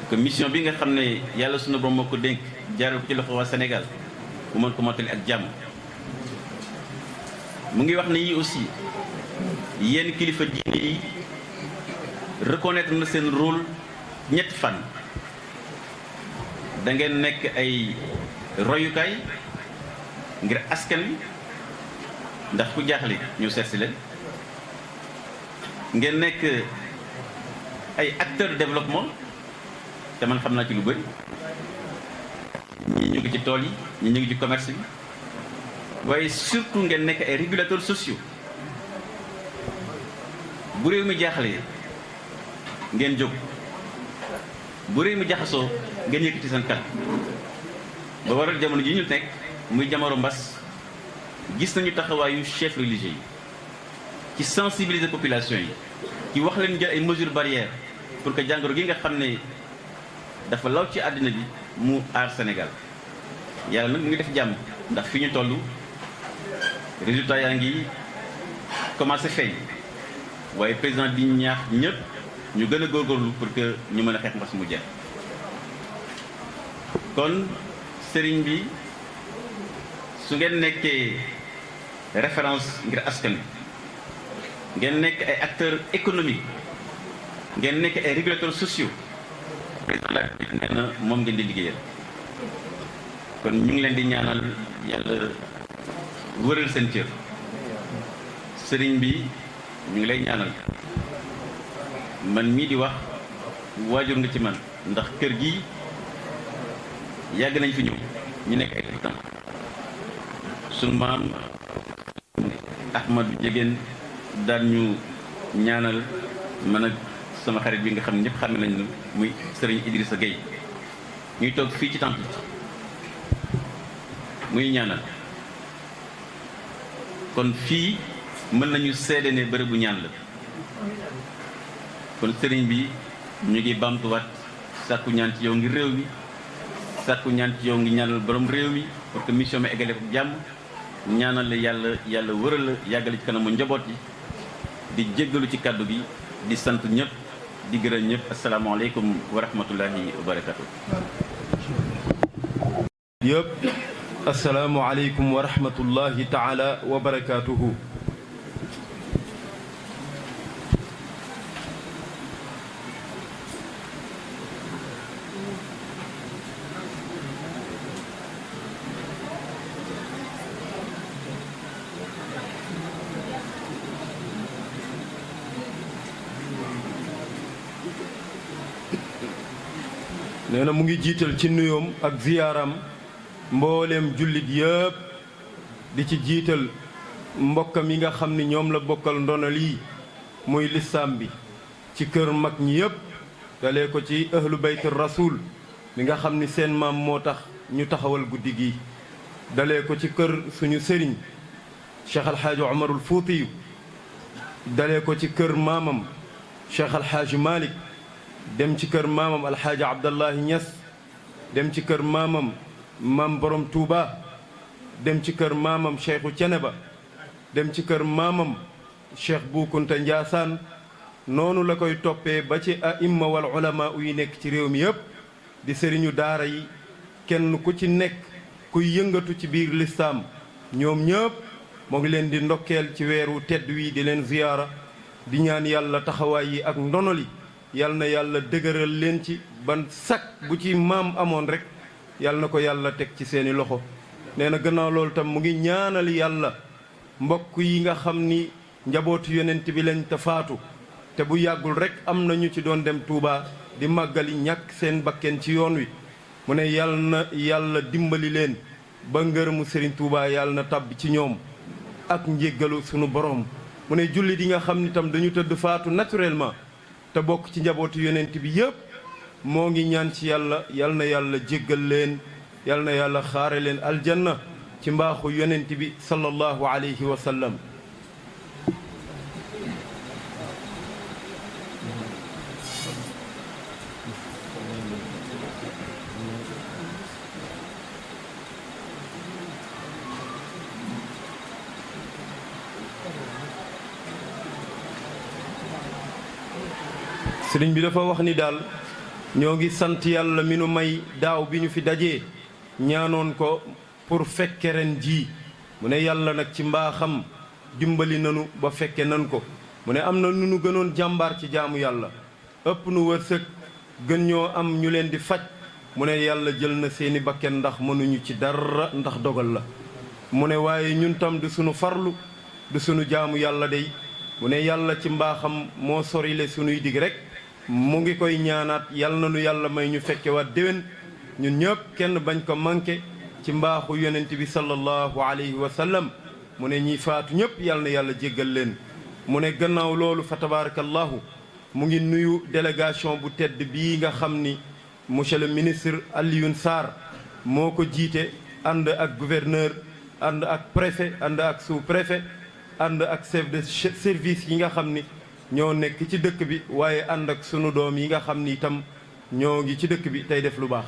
D: que mission bi nga xam ne yàlla sunu borom moo ko dénk jaaral ko ci loxo waa Sénégal mu mën ko mottali ak jàmm mu ngi wax ne yi aussi yenn kilifa diine yi reconnaître na seen rôle ñetti fan da ngeen nekk ay royukaay ngir askan wi ndax ku jaaxle ñu seet si leen ngeen nekk ay acteurs de développement te man xam naa ci lu bëri ñii ñu ngi ci tool yi ñii ñu ngi ci commerce bi waaye surtout ngeen nekk ay régulateurs sociaux bu réew mi jaaxlee ngeen jóg bu réew mi jaxasoo ngeen yëkkati seen kàddu ba waral jamono ji ñu nekk muy jamono mbas gis nañu taxawaayu chef religieux yi ci sensibiliser population yi ci wax leen jël ay mesures barrières pour que jàngoro gi nga xam ne dafa law ci àddina bi mu aar Sénégal yàlla nag mu ngi def jàmm ndax fi ñu toll résultat yaa ngi commencé feeñ waaye président di ñaax ñëpp ñu gën a góorgóorlu pour que ñu mën a xeex mbas mu jeex kon sëriñ bi su ngeen nekkee référence ngir askan wi ngeen nekk ay acteurs économiques ngeen nekk ay régulateurs sociaux président la nee na moom ngeen di liggéeyal kon ñu ngi leen di ñaanal yàlla wëral seen cër sëriñ bi ñu ngi lay ñaanal man mii di wax waajur nga ci man ndax kër gi yàgg nañ fi ñëw ñu nekk ay tam sunu maam Ahmadou Diegane daan ñu ñaanal man ak sama xarit bi nga xam ne ñëpp xam nañu muy sëriñ Idrissa Gueye ñuy toog fii ci temple muy ñaanal kon fii mën nañu seede ne bërëbu ñaan la kon sëriñ bi ñu ngi bamtuwaat sàkku ñaan ci yow ngir réew mi sàkku ñaan ci yow ngi ñaanal borom réew mi pour que mission bi eggale ko jàmm ñaanal la yàlla wëral la yàggale ci kanamu njaboot yi di jéggalu ci kàddu gi di sant ñëpp di gërëm ñëpp asalaamaaleykum wa rahmatullahi wa barakatu
E: yëpp asalaamualeykum wa rahmatullahi taala wa barakatuhu nee na mu ngi jiital ci nuyoom ak ziyaaram mbooleem jullit yëpp di ci jiital mbokkam yi nga xam ni ñoom la bokkal ndono lii muy lislaam bi ci kër mag ñi yëpp dalee ko ci ahlu bayt rasul mi nga xam ni seen maam moo tax ñu taxawal guddi gi dalee ko ci kër suñu sëriñ Cheikh Alxaaji Omarul Fuutiyu dalee ko ci kër maamam Cheikh Alxaaji Malik dem ci kër maamam alxaaji Abdallahi Ñas dem ci kër maamam maam borom Touba dem ci kër maamam Cheikhu Ceneba dem ci kër maamam Cheikh Buukunta Njaasaan noonu la koy toppee ba ci aimma wal ulama yi nekk ci réew mi yëpp di sëriñu daara yi kenn ku ci nekk kuy yëngatu ci biir lislaam ñoom ñëpp moo ngi leen di ndokkeel ci weeru tedd wi di leen ziyaara di ñaan yàlla taxawaay yi ak ndonoli yal na yàlla dëgëral leen ci ban sak bu ci maam amoon rek yal na ko yàlla teg ci seeni loxo nee na gannaaw loolu tam mu ngi ñaanal yàlla mbokk yi nga xam ni njabootu yonent bi lañ te faatu te bu yàggul rek am na ñu ci doon dem Touba di màggali ñàkk seen bakken ci yoon wi mu ne yal na yàlla dimbali leen ba ngërëmu Serigne Touba yàlla na tàbbi ci ñoom ak njéggalu sunu borom mu ne jullit yi nga xam ni tam dañu tëdd faatu naturellement te bokk ci njabootu yonent bi yëpp moo ngi ñaan ci yàlla yal na yàlla jéggal leen yal na yàlla xaare leen aljanna ci mbaaxu yonent bi sallallahu alayhi wa sallam sëriñ bi dafa wax ni daal ñoo ngi sant yàlla mi nu may daaw bi ñu fi dajee ñaanoon ko pour fekke ren jii mu ne yàlla nag ci mbaaxam dimbali nanu ba fekke nan ko mu ne am na nu nu gënoon jàmbaar ci jaamu yàlla ëpp nu wërsëg gën ñoo am ñu leen di faj mu ne yàlla jël na seeni bakken ndax mënuñu ci dara ndax dogal la mu ne waaye ñun tam du sunu farlu du sunu jaamu yàlla dey mu ne yàlla ci mbaaxam moo sorile sunuy dig rek mu ngi koy ñaanaat yal na nu yàlla may ñu fekke waat déwén ñun ñëpp kenn bañ ko manqué ci mbaaxu yonent bi sallallahu alayhi wa sallam mu ne ñi faatu ñëpp yal na yàlla jéggal leen mu ne gannaaw loolu fa tabarakallahu mu ngi nuyu délégation bu tedd bii nga xam ni monsieur le ministre Alioune Sarr moo ko jiite ànd ak gouverneur ànd ak préfet ànd ak sous-préfet ànd ak chef de service yi nga xam ni ñoo nekk ci dëkk bi waaye ànd ak sunu doom yi nga xam ni itam ñoo ngi ci dëkk bi tey def lu baax.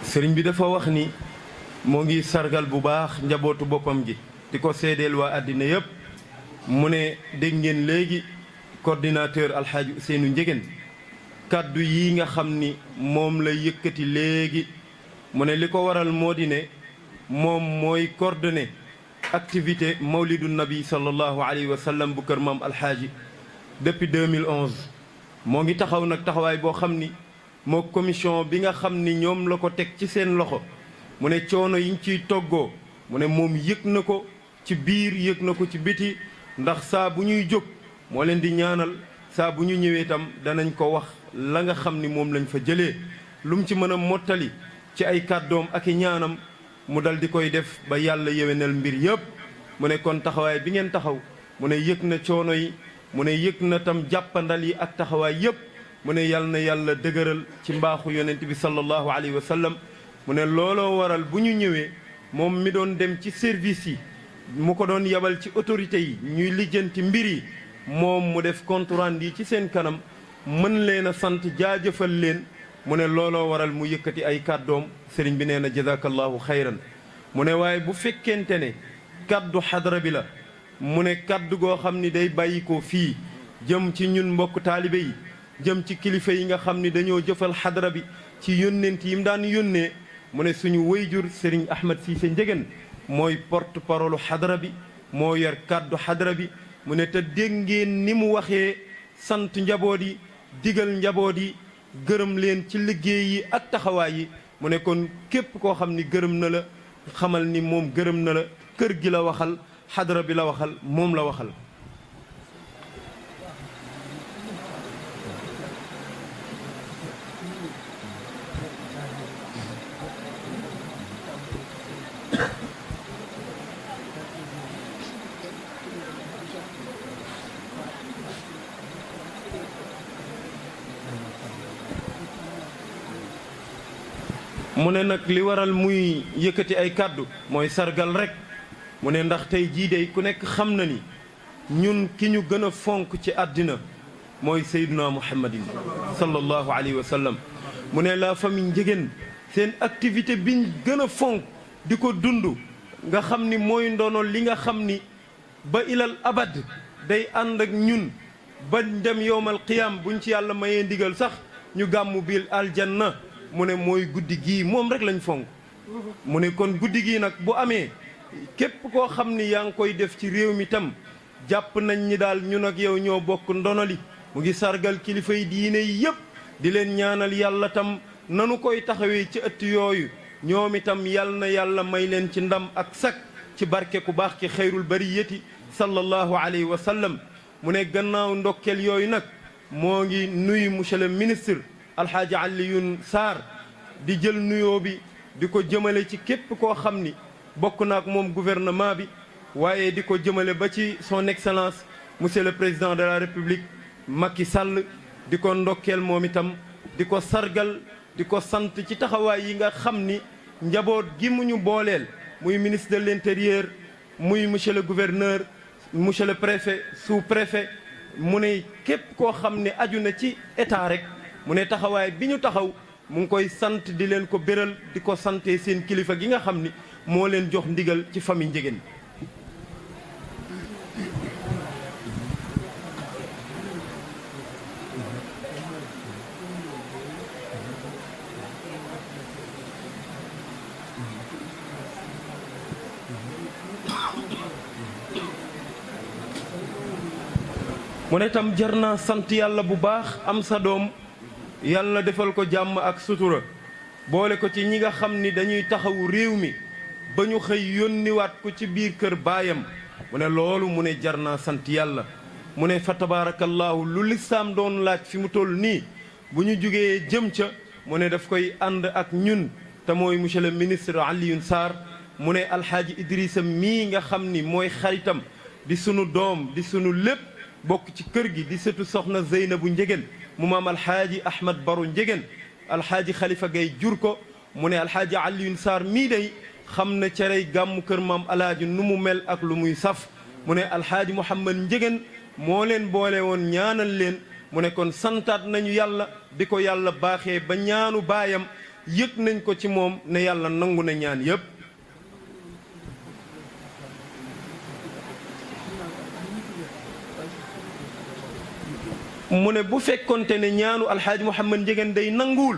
E: sëriñ bi dafa wax ni moo ngi sargal bu baax njabootu boppam gi di ko seedeel waa àddina yëpp mu ne dégg ngeen léegi coordinateur alxaaji Ousseynou Ndiéguène kàddu yi nga xam ni moom la yëkkati léegi mu ne li ko waral moo di ne moom mooy coordonné activité mawlidu nabi sallallahu alayhi wa sallam bu kër maam alxaaji depuis 2011 moo ngi taxaw nag taxawaay boo xam ni moo commission bi nga xam ni ñoom la ko teg ci seen loxo mu ne coono yiñ ciy toggoo mu ne moom yëg na ko ci biir yëg na ko ci biti ndax saa bu ñuy jóg moo leen di ñaanal saa bu ñu ñëwee itam danañ ko wax la nga xam ni moom lañ fa jëlee lu mu ci mën a mottali ci ay kàddoom ak i ñaanam mu dal di koy def ba yàlla yewenal mbir yëpp mu ne kon taxawaay bi ngeen taxaw mu ne yëg na coono yi mu ne yëg na tam jàppandal yi ak taxawaay yëpp mu ne yal na yàlla dëgëral ci mbaaxu yonent bi sallallahu alayhi wa sallam mu ne looloo waral bu ñu ñëwee moom mi doon dem ci service yi mu ko doon yabal ci autorité yi ñuy lijjanti mbir yi moom mu def compte rendu yi ci seen kanam mën leen a sant jaajëfal leen mu ne looloo waral mu yëkkati ay kàddoom sëriñ bi nee na jazakallahu xayran mu ne waaye bu fekkente ne kàddu xadra bi la mu ne kàddu goo xam ni day bàyyi ko fii jëm ci ñun mbokk taalibe yi jëm ci kilifa yi nga xam ni dañoo jëfal xadra bi ci yónnent yi mu daan yónnee mu ne suñu wayjur sëriñ Ahmed Cissé Ndiéguène mooy porte parole xadra bi moo yor kàddu xadra bi mu ne te dégg ngeen ni mu waxee sant njaboot yi digal njaboot yi gërëm leen ci liggéey yi ak taxawaay yi mu ne kon képp koo xam ni gërëm na la xamal ni moom gërëm na la kër gi la waxal xadra bi la waxal moom la waxal. mu ne nag li waral muy yëkkati ay kàddu mooy sargal rek mu ne ndax tey jii dey ku nekk xam na ni ñun ki ñu gën a fonk ci àddina mooy Seydina Muhammadin sallallahu alayhi wa sallam mu ne la famille Ndiéguène seen activité biñ gën a fonk di ko dund nga xam ni mooy ndono li nga xam ni ba ilal abad day ànd ak ñun ba dem yowmal qiyaam buñ ci yàlla mayee ndigal sax ñu gàmmu bil aljanna mu ne mooy guddi gii moom rek lañ fonk mu ne kon guddi gii nag bu amee képp koo xam ni yaa ngi koy def ci réew mi tam jàpp nañ ñi daal ñun ak yow ñoo bokk ndonoli mu ngi sargal kilifa yi diine yi yëpp di leen ñaanal yàlla tam nanu koy taxawee ci ëtt yooyu ñoom itam yal na yàlla may leen ci ndam ak sak ci barke ku baax ki xayrul bariyati sallallahu alayhi wa sallam mu ne gannaaw ndokkeel yooyu nag moo ngi nuyu monsieur le ministre alxaaji Alioune Sarr di jël nuyoo bi di ko jëmale ci képp koo xam ni bokk na ak moom gouvernement bi waaye di ko jëmale ba ci son excellence monsieur le président de la république Macky Sall di ko ndokkeel moom itam di ko sargal di ko sant ci taxawaay yi nga xam ni njaboot gi mu ñu booleel muy ministre de l'intérieur muy monsieur le gouverneur monsieur le préfet sous-préfet mu ne képp koo xam ne aju na ci état rek mu ne taxawaay bi ñu taxaw mu ngi koy sant di leen ko béral di ko sante seen kilifa gi nga xam ni moo leen jox ndigal ci famille Ndiéguène. mu ne tam jar naa sant yàlla bu baax am sa doom yàlla defal ko jàmm ak sutura boole ko ci ñi nga xam ni dañuy taxawu réew mi ba ñu xëy yónniwaat ko ci biir kër baayam mu ne loolu mu ne jar naa sant yàlla mu ne fa tabaarakallaahu lu lislaam doon laaj fi mu toll nii bu ñu jugee jëm ca mu ne daf koy ànd ak ñun te mooy monsieur le ministre Alioune Sarr mu ne alxaaji Idrissa mii nga xam ni mooy xaritam di sunu doom di sunu lépp bokk ci kër gi di sëtu soxna Zeynabu Njegen mu maam alxaaji Ahmad Baro Njegen alxaaji Khalifa Gaye jur ko mu ne alxaaji Alioune Sarr mii day xam na cerey gàmmu kër maam alaaji nu mu mel ak lu muy saf mu ne alxaaji Mouhamad Njegen moo leen boole woon ñaanal leen mu ne kon santaat nañu yàlla di ko yàlla baaxee ba ñaanu baayam yëg nañ ko ci moom ne yàlla nangu na ñaan yépp mu ne bu fekkonte ne ñaanu alxaaji Mouhamad Njegen day nanguwul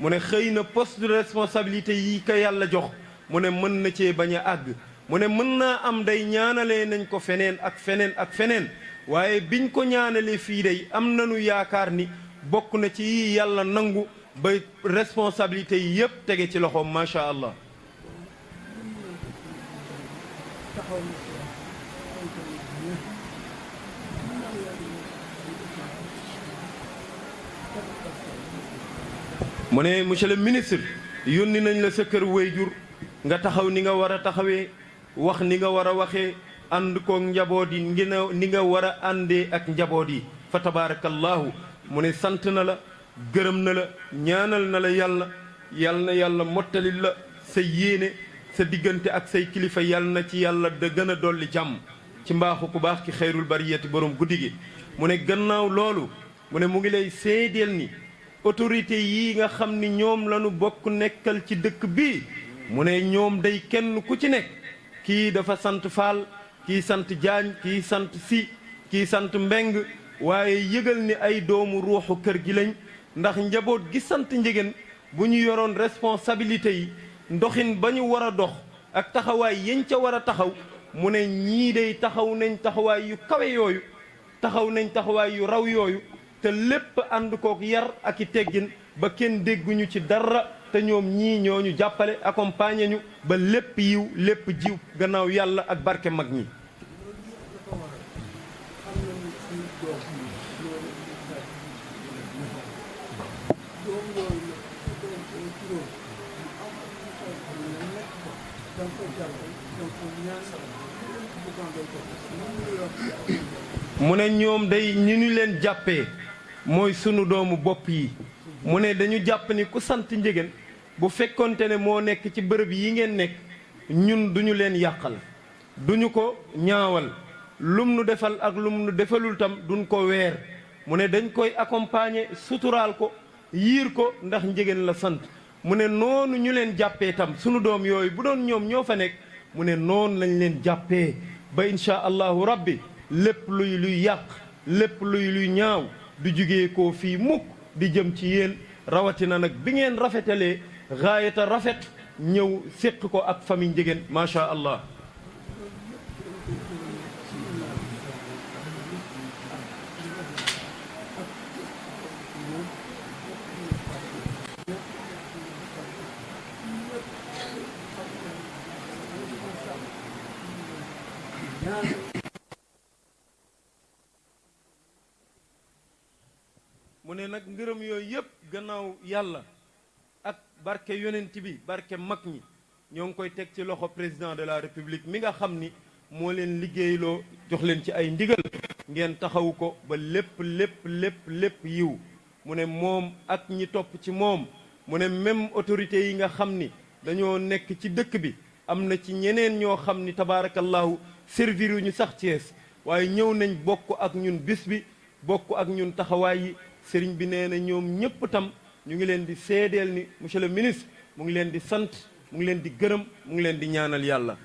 E: mu ne xëy na poste de responsabilité yi ko yàlla jox mu ne mën na cee bañ a àgg mu ne mën naa am day ñaanalee nañ ko feneen ak feneen ak feneen waaye biñ ko ñaanalee fii day am nañu yaakaar ni bokk na ci yi yàlla nangu ba responsabilité yi yépp tege ci loxoom macha allah. mu ne monsieur le ministre yónni nañ la sa kër wayjur nga taxaw ni nga war a taxawee wax ni nga war a waxee ànd koog njaboot yi ni nga war a àndee ak njaboot yi fa tabaarakallaahu mu ne sant na la gërëm na la ñaanal na la yàlla yal na yàlla mottalil la sa yéene sa diggante ak say kilifa yal na ci yàlla da gën a dolli jàmm ci mbaaxu ku baax ki xayrul bariyati borom guddi gi mu ne gannaaw loolu mu ne mu ngi lay seedeel ni autorité yi nga xam ni ñoom lañu bokk nekkal ci dëkk bi mu ne ñoom day kenn ku ci nekk kii dafa sant Faal kii sant Jaañ kii sant Si kii sant Mbeng waaye yëgal ni ay doomu ruuxu kër gi lañ ndax njaboot gi sant Njegen bu ñu yoroon responsabilité yi ndoxin ba ñu war a dox ak taxawaay yañ ca war a taxaw mu ne ñii day taxaw nañ taxawaay yu kawe yooyu taxaw nañ taxawaay yu raw yooyu te lépp ànd kook yar ak i teggin ba kenn dégguñu ci dara te ñoom ñii ñoo ñu jàppale accompagner ñu ba lépp yiw lépp jiw gannaaw yàlla ak barke mag ñi. mu ne ñoom day ñu ñu leen jàppee mooy sunu doomu bopp yi mu ne dañu jàpp ni ku sant Njegen bu fekkonte ne moo nekk ci bërëb yi ngeen nekk ñun duñu leen yàqal duñu ko ñaawal lum nu defal ak lum nu defalul tam duñ ko weer mu ne dañ koy accompagner suturaal ko yiir ko ndax Njegen la sant mu ne noonu ñu leen jàppee tam sunu doom yooyu bu doon ñoom ñoo fa nekk mu ne noonu lañ leen jàppee ba insha allahu rabbi lépp luy yàq lépp luy ñaaw du jugee koo fii mukk di jëm ci yéen rawatina nag bi ngeen rafetalee gaayata rafet ñëw séq ko ak famille Njegen macha allah. mu ne nag ngërëm yooyu yëpp gannaaw yàlla ak barke yonent bi barke mag ñi ñoo ngi koy teg ci loxo président de la république mi nga xam ni moo leen liggéeyloo jox leen ci ay ndigal ngeen taxawu ko ba lépp yiw mu ne moom ak ñi topp ci moom mu ne même autorité yi nga xam ni dañoo nekk ci dëkk bi am na ci ñeneen ñoo xam ni tabaarakallahu servir ñu sax Thiès waaye ñëw nañ bokk ak ñun bis bi bokk ak ñun taxawaay yi sëriñ bi nee na ñoom ñëpp tam ñu ngi leen di seedeel ni monsieur le ministre mu ngi leen di sant mu ngi leen di gërëm mu ngi leen di ñaanal yàlla.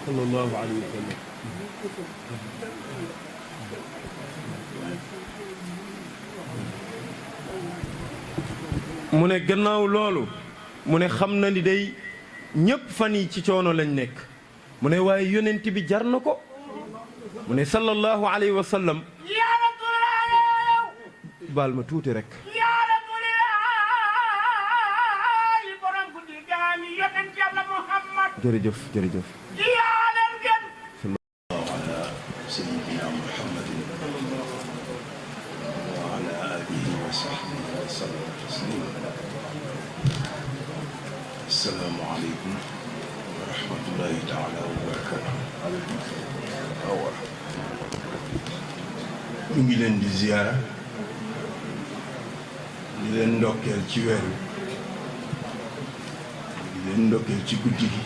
E: sallallahu alayhi wa sallam. mu ne gannaaw loolu mu ne xam na ni day ñépp fan yi ci coono lañ nekk mu ne waaye yonent bi jar na ko mu ne sallallahu alayhi wa sallam
F: yaa Rasulallah
E: baal ma tuuti rek
F: yaa Rasulallah borom guddi gaami yonent Yàlla Muhammad
E: jërëjëf jërëjëf
F: yaa leen gën
G: سيدنا محمد وعلى آله وصحبه وسلم تسليما السلام عليكم ورحمة الله تعالى وبركاته ñu ngi leen di ziyaara di leen ndokkeel ci weer wi di leen ndokkeel ci guddi gi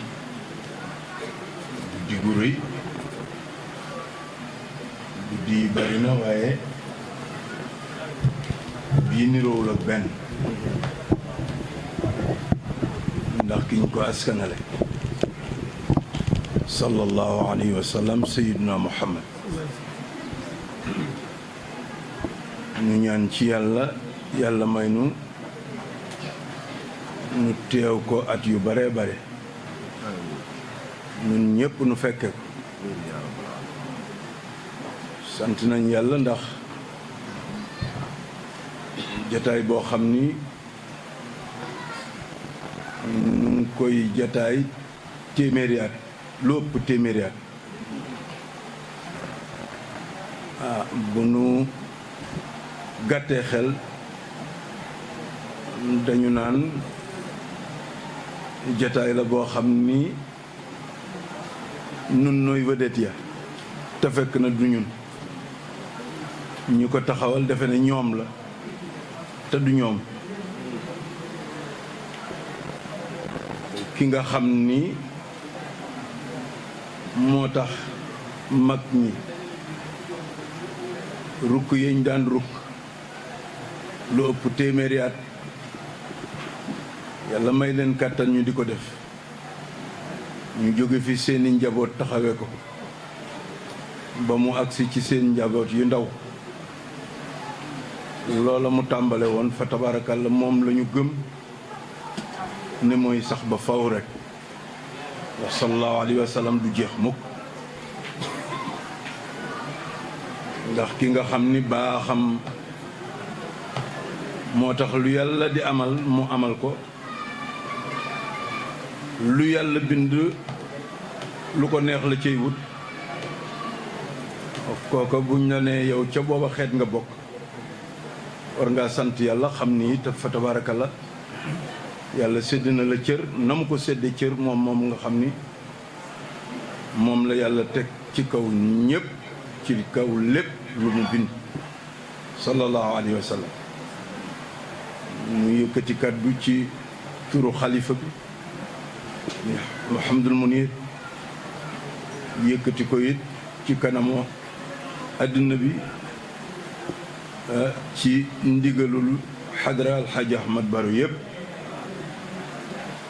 G: guddi gu rëy guddi yi bari na waaye bii niroowul ak benn ndax ki ñu ko askanale sallallahu alayhi wa sallam sayyiduna muhammad ñu ñaan ci yàlla may nu teew ko at yu bare bare ñun ñépp nu fekke ko sant nañ yàlla ndax jataay boo xam ni ñu ngi koy jataay téeméeri at lu ëpp téeméeri at bu nu gàttee xel dañu naan jataay la boo xam ni nun nooy vedette ya te fekk na du ñun ñu ko taxawal defe ne ñoom la te du ñoom ki nga xam ni moo tax mag ñi rukk yeñ daan rukk lu ëpp téeméeri at yàlla may leen kàttan ñu di ko def ñu jóge fi seeni njaboot taxawe ko ba mu agsi ci seen njaboot yu ndaw loola mu tàmbale woon fa tabaarakalla moom la ñu gëm ne mooy sax ba faw rek wa sallallahu alayhi wa sallam du jeex mukk ndax ki nga xam ni baaxam moo tax lu yàlla di amal mu amal ko lu yàlla bind lu ko neex la cay wut kooka buñ la ne yow ca booba xeet nga bokk war ngaa sant yàlla xam ni te fa tabaarakalla yàlla sédd na la cër na mu ko séddee cër moom nga xam ni moom la yàlla teg ci kaw ñépp ci kaw lépp lu mu bind sallallahu alayhi wa sallam mu yëkkati kàddu ci turu xalifa bi Mouhamadul Munir yëkkati ko it ci kanamu àddina bi ci ndigalul xadra alxaaji Ahmad Baro yëpp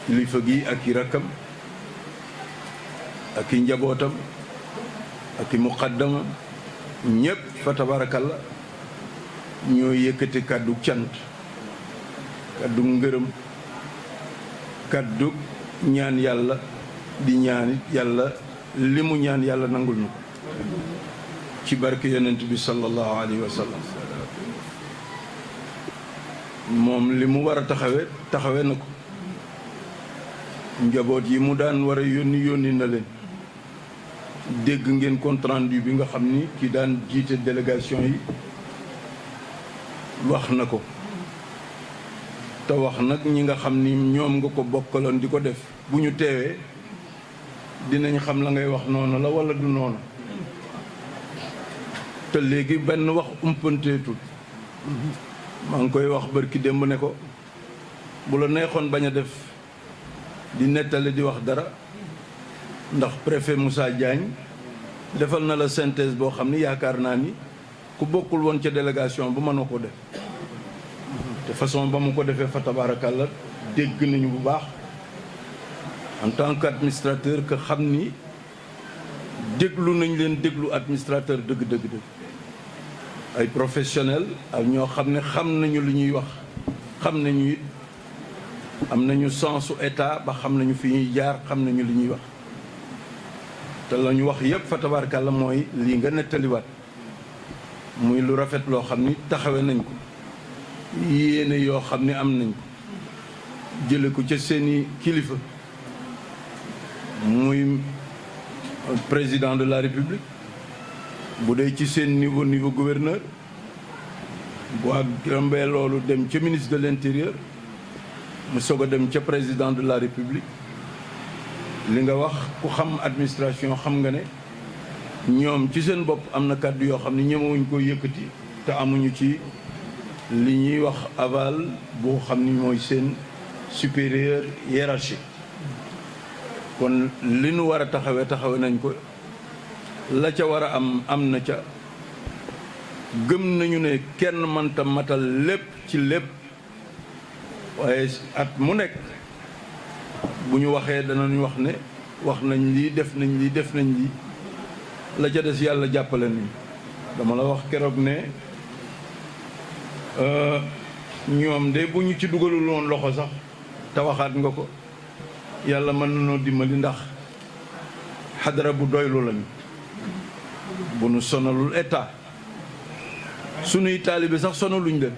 G: kilifa gi ak i rakkam ak i njabootam ak i muqaddamam ñëpp fa tabaarakalla ñoo yëkkati kàddu cant kàddu ngërëm kàddu ñaan yàlla di ñaanit yàlla li mu ñaan yàlla nangul na ko ci barke yonent bi sallallahu alayhi wa sallam moom li mu war a taxawe na ko njaboot yi mu daan war a yónni na leen dégg ngeen compte rendu bi nga xam ni ki daan jiite délégation yi wax na ko te wax nag ñi nga xam ni ñoom nga ko bokkaloon di ko def bu ñu teewee dinañ xam la ngay wax noonu la walla du noonu te léegi benn wax umpanteetul maa ngi koy wax barki démb ne ko bu la neexoon bañ a def di nettali di wax dara ndax préfet Moussa Diagne defal na la synthèse boo xam ni yaakaar naa ni ku bokkul woon ca délégation bu mënoo ko def te façon ba mu ko defee fa tabaarakàlla dégg nañu bu baax en tant qu'administrateur que xam ni déglu nañ leen déglu administrateur dëgg ay professionnel ak ñoo xam ne xam nañu lu ñuy wax xam nañu it am nañu sensu état ba xam nañu fi ñuy jaar xam nañu li ñuy wax te la ñu wax yëpp fa tabaarkàlla mooy lii nga nettaliwaat muy lu rafet loo xam ni taxawe nañ ko yéene yoo xam ni am nañ ko jële ko ca seeni kilifa muy président de la république bu dee ci seen niveau gouverneur bu ak rombee loolu dem ca ministre de l'intérieur mu soog a dem ca président de la république li nga wax ku xam administration xam nga ne ñoom ci seen bopp am na kàddu yoo xam ne ñemewuñ ko yëkkati te amuñu ci li ñuy wax aval boo xam ni mooy seen supérieur hiérarchique kon li nu war a taxawe nañ ko la ca war a am na ca gëm nañu ne kenn mënta matal lépp ci lépp waaye at mu nekk bu ñu waxee danañ wax ne wax nañ lii def nañ lii la ca des yàlla jàppale nañ dama la wax keroog ne ñoom de bu ñu ci dugalul woon loxo sax te waxaat nga ko yàlla mën nañoo dimbali ndax xadara bu doylu lañu bu nu sonalul état sunuy taalibe sax sonaluñ leen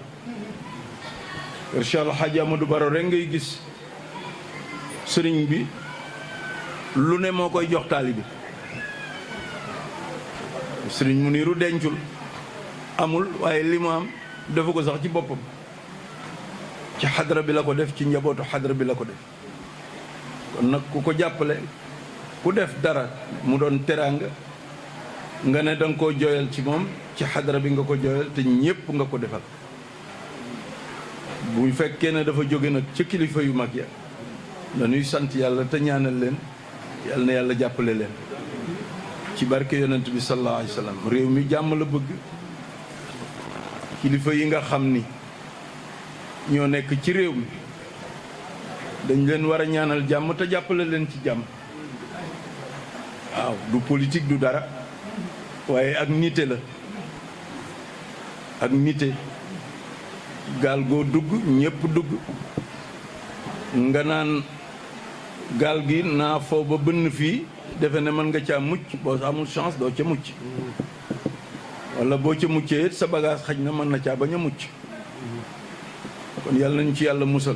G: kër Cheikh El Hadj Amadou Baro rek ngay gis sëriñ bi lu ne moo koy jox taalibe sëriñ Muniru dencul amul waaye li mu am defu ko sax ci boppam ci xadra bi la ko def ci njabootu xadra bi la ko def kon nag ku ko jàppale ku def dara mu doon teraanga nga ne danga koo jooyal ci moom ci xadra bi nga ko jooyal te ñépp nga ko defal bu fekkee ne dafa jóge nag ca kilifa yu mag ya dañuy sant yàlla te ñaanal leen yàlla na yàlla jàppale leen ci barke yonent bi sallallahu alayhi wa sallam réew mi jàmm la bëgg kilifa yi nga xam ni ñoo nekk ci réew mi dañ leen war a ñaanal jàmm te jàppale leen ci jàmm waaw du politique du dara waaye ak nite la ak nite gaal goo dugg ñépp dugg nga naan gaal gi naa foo ba bënn fii defe ne mën nga caa mucc boo amul chance doo ca mucc walla boo ca muccee it sa bagage xaj na mën na caa bañ a mucc kon yàlla nañ ci yàlla musal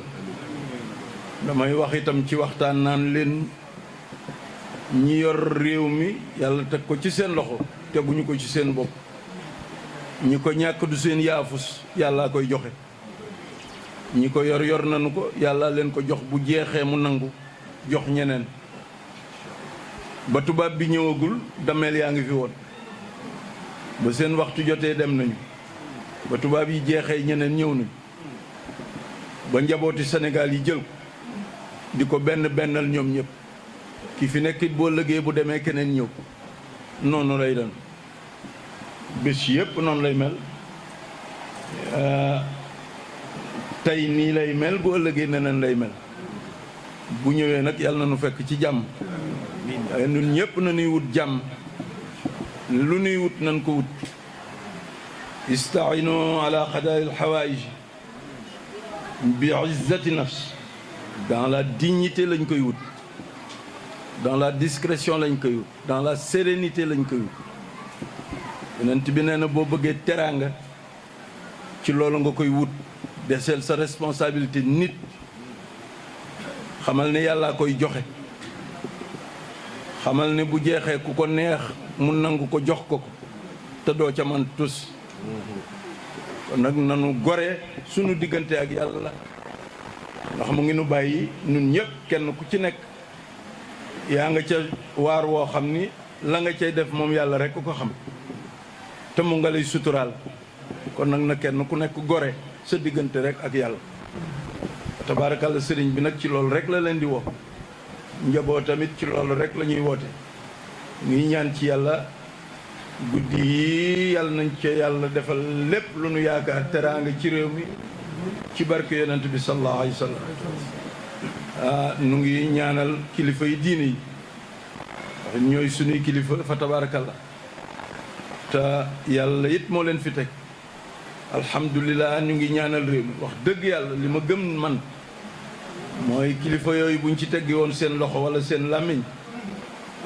G: damay wax itam ci waxtaan naan leen ñi yor réew mi yàlla teg ko ci seen loxo teguñu ko ci seen bopp ñi ko ñàkk du seen yaafus yàllaa koy joxe ñi ko yor nañu ko yàlla leen ko jox bu jeexee mu nangu jox ñeneen ba tubaab bi ñëwagul dameel yaa ngi fi woon ba seen waxtu jotee dem nañu ba tubaab yi jeexee ñeneen ñëw nañu ba njabooti Sénégal yi jël ko di ko bennal ñoom ñëpp ki fi nekkit boo lëgee bu demee keneen ñëw noonu lay doon bés yëpp noonu lay mel tey nii lay mel bu ëllëgee neneen lay mel bu ñëwee nag yàlla na nu fekk ci jàmm waaye ñun ñëpp na nuy wut jàmm lu nuy wut nan ko wut istaino ala xadaa'il xawaïj bi izzati nafs dans la dignité lañ koy wut dans la discrétion lañ koy wut dans la sérénité lañ koy wut yonent bi nee na boo bëggee teraanga ci loolu nga koy wut deseel sa responsabilité nit xamal ne yàllaa koy joxe xamal ne bu jeexee ku ko neex mu nangu ko jox ko te doo ca man tus kon nag nanu gore sunu diggante ak yàlla ndax mu ngi nu bàyyi nun ñëpp kenn ku ci nekk yaa nga ca waar woo xam ni la nga cay def moom yàlla rek ku ko xam te mu nga lay suturaal kon nag na kenn ku nekk gore sa diggante rek ak yàlla tabaarakalla sëriñ bi nag ci loolu rek la leen di woo njaboot tamit ci loolu rek la ñuy woote ngi ñaan ci yàlla guddi yi yàlla nañ ci yàlla defal lépp lu nu yaakaar teraanga ci réew mi ci barke yonent bi sallallahu alayhi wa sallam nu ngi ñaanal kilifa yi diine yi wax ñooy sunuy kilifa fa tabaarakalla te yàlla it moo leen fi teg alhamdulilah ñu ngi ñaanal réew mi wax dëgg yàlla li ma gëm man mooy kilifa yooyu buñ ci teggi woon seen loxo wala seen làmmiñ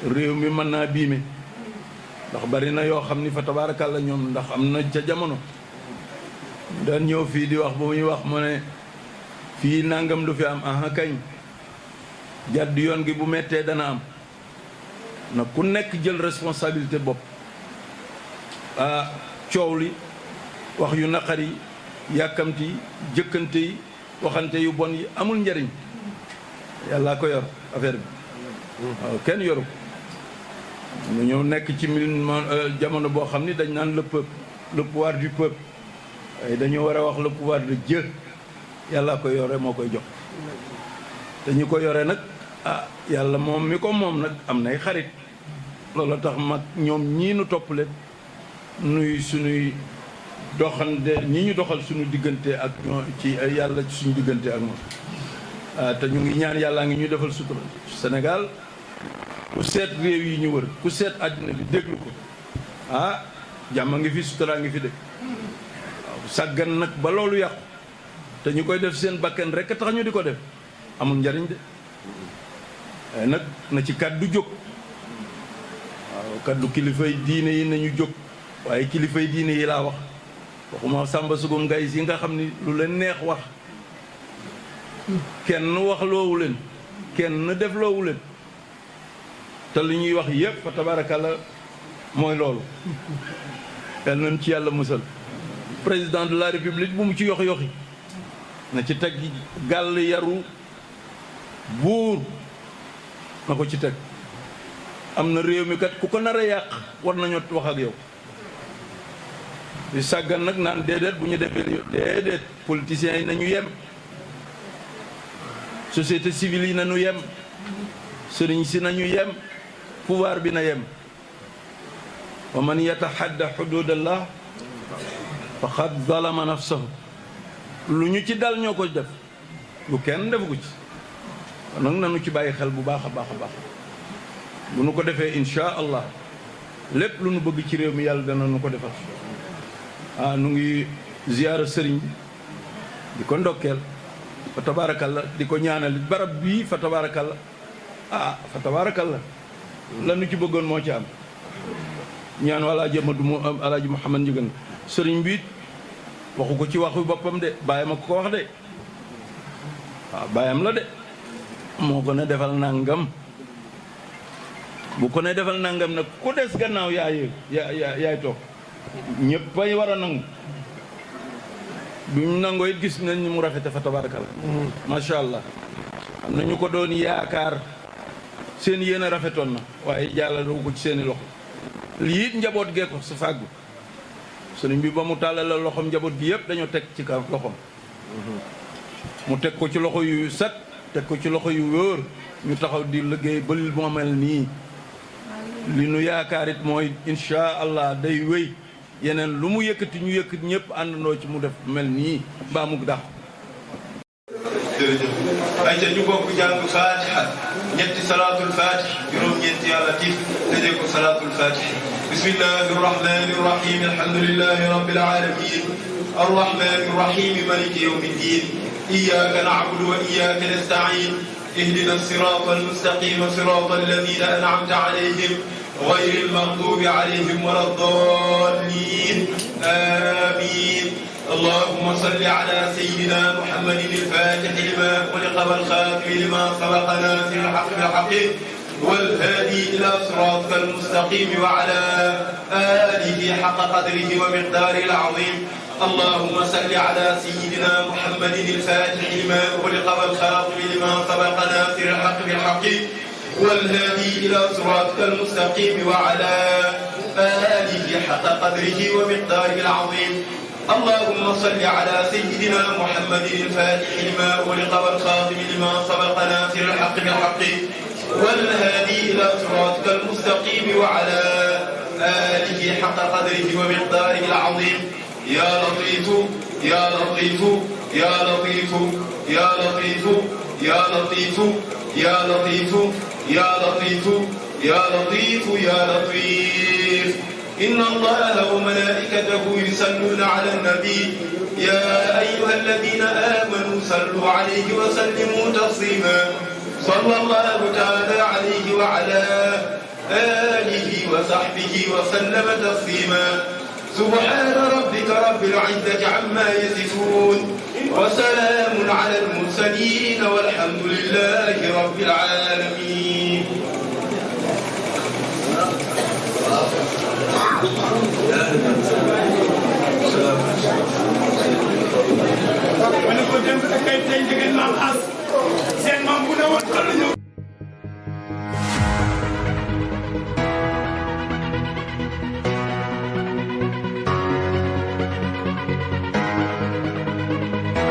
G: réew mi mën naa biime ndax bari na yoo xam ni fa tabaarakàlla ñoom ndax am na ca jamono daan ñëw fii di wax bu muy wax mu ne fii nangam du fi am aha kañ jàdd yoon gi bu mettee dana am na ku nekk jël responsabilité bopp coow li wax yu naqari yàkkamti yi jëkkante yi waxante yu bon yi amul njariñ yàlla ko yor affaire bi waaw kenn yoru ko mu ñëw nekk ci jamono boo xam ni dañ naan le peuple le pouvoir du peuple waaye dañoo war a wax le pouvoir de Dieu yàlla ko yore moo koy jox te ñu ko yore nag yàlla moom mi ko moom nag am nay xarit loolu tax mag ñoom ñii nu topp leen nuy suñuy doxande ñi ñu doxal suñu diggante ak ñoo ci yàlla ci suñu diggante ak moom te ñu ngi ñaan yàllaa ngi ñuy defal sutura Sénégal ku seet réew yi ñu wër ku seet àddina bi déglu ko jàmm ngi fi suturaa ngi fi de waaw sàggan nag ba loolu yàqu te ñu koy def seen bakkan rek tax ñu di ko def amul njariñ de waaye nag na ci kàddu jóg waaw kàddu kilifay diine yi nañu jóg waaye kilifay diine yi laa wax waxuma Samba Sugum Ngay si nga xam ni lu leen neex wax kenn wax loowu leen kenn def loowu leen te li ñuy wax yëpp fa tabaarakalla mooy loolu yal nañ ci yàlla musal président de la république bu mu ci yoxi yoxi na ci teg gàll yaru buur na ko ci teg am na réew mi kat ku ko nar a yàq war nañoo wax ak yow di sàggan nag naan déedéet bu ñu defee déedéet politiciens yi nañu yem société civile yi nañu yem sëriñ si nañu yem pouvoir bi na yem wa man yataxadda xududallah faqad zalama nafsahu lu ñu ci dal ñoo ko def lu kenn defu ko ci kon nag nanu ci bàyyi xel bu baax a baax a baax bu nu ko defee insha allah lépp lu nu bëgg ci réew mi yàlla dana nu ko defal nu ngi ziyaara sëriñ di ko ndokkeel fa tabaarakalla di ko ñaanal barab bii fa tabaarakalla fa tabaarakalla la nu ci bëggoon moo ci am ñaan alaaji Amadu mu alaaji Muhammad Njëgën sëriñ bi waxu ko ci waxu boppam de bàyyam a ko wax de bàyyam la de moo ko ne defal nangam bu ko ne defal nangam nag ku des gannaaw yaay toog ñëpp ay war a nangu duñ nangoo it gis nañ ni mu rafete fa tabaarakalla macha allah am na ñu ko doon yaakaar seen yéen a rafetoon na waaye jàllale ko ci seeni loxo lii it njaboot gee ko sa fàggu sëriñ bi ba mu tàllal la loxoom njaboot gi yëpp dañoo teg ci kaw loxoom mu teg ko ci loxo yu set teg ko ci loxo yu wóor ñu taxaw di liggéey ba li moo mel nii li nu yaakaar it mooy insha allah day wéy yeneen lu mu yëkkati ñu yëkkati ñëpp àndandoo ci mu def mel nii mbaa mu dax
E: jërëjëf ay ca ñu bokk jàng fatiha ñetti salaatul fatih juróom-ñeenti yàlla tiif tëjee ko salaatul fatih bismillahi rahmani rahim alhamdulillahi rabbil alamin arrahmani rahim maliki yawmi ddin iyyaka na'budu wa iyyaka nasta'in ihdina sirata almustaqima sirata alladhina an'amta alayhim غير المغضوب عليهم ولا الضالين آمين اللهم صل على سيدنا محمد الفاتح لما خلق والخاتم لما سبق ناصر الحق بالحق والهادي إلى صراطك المستقيم وعلى آله حق قدره ومقداره العظيم اللهم صل على سيدنا محمد الفاتح لما خلق والخاتم لما سبق ناصر الحق بالحق والهادي إلى صراطك المستقيم وعلى آله حق قدره ومقداره العظيم اللهم صل على سيدنا محمد الفاتح لما أغلق والخاتم لما سبق ناصر الحق بالحق والهادي إلى صراطك المستقيم وعلى آله حق قدره ومقداره العظيم يا لطيف يا لطيف يا لطيف يا لطيف يا لطيف يا لطيف يا لطيف يا لطيف يا لطيف إن الله وملائكته يصلون على النبي يا أيها الذين آمنوا صلوا عليه وسلموا تسليما صلى الله تعالى عليه وعلى وصحبه وسلم تسليما سبحان ربك رب العزة عما يصفون وسلام على المرسلين والحمد لله رب العالمين.
F: ma ne ko dem ak ay tey njëgën maam as seen maam bu ne woon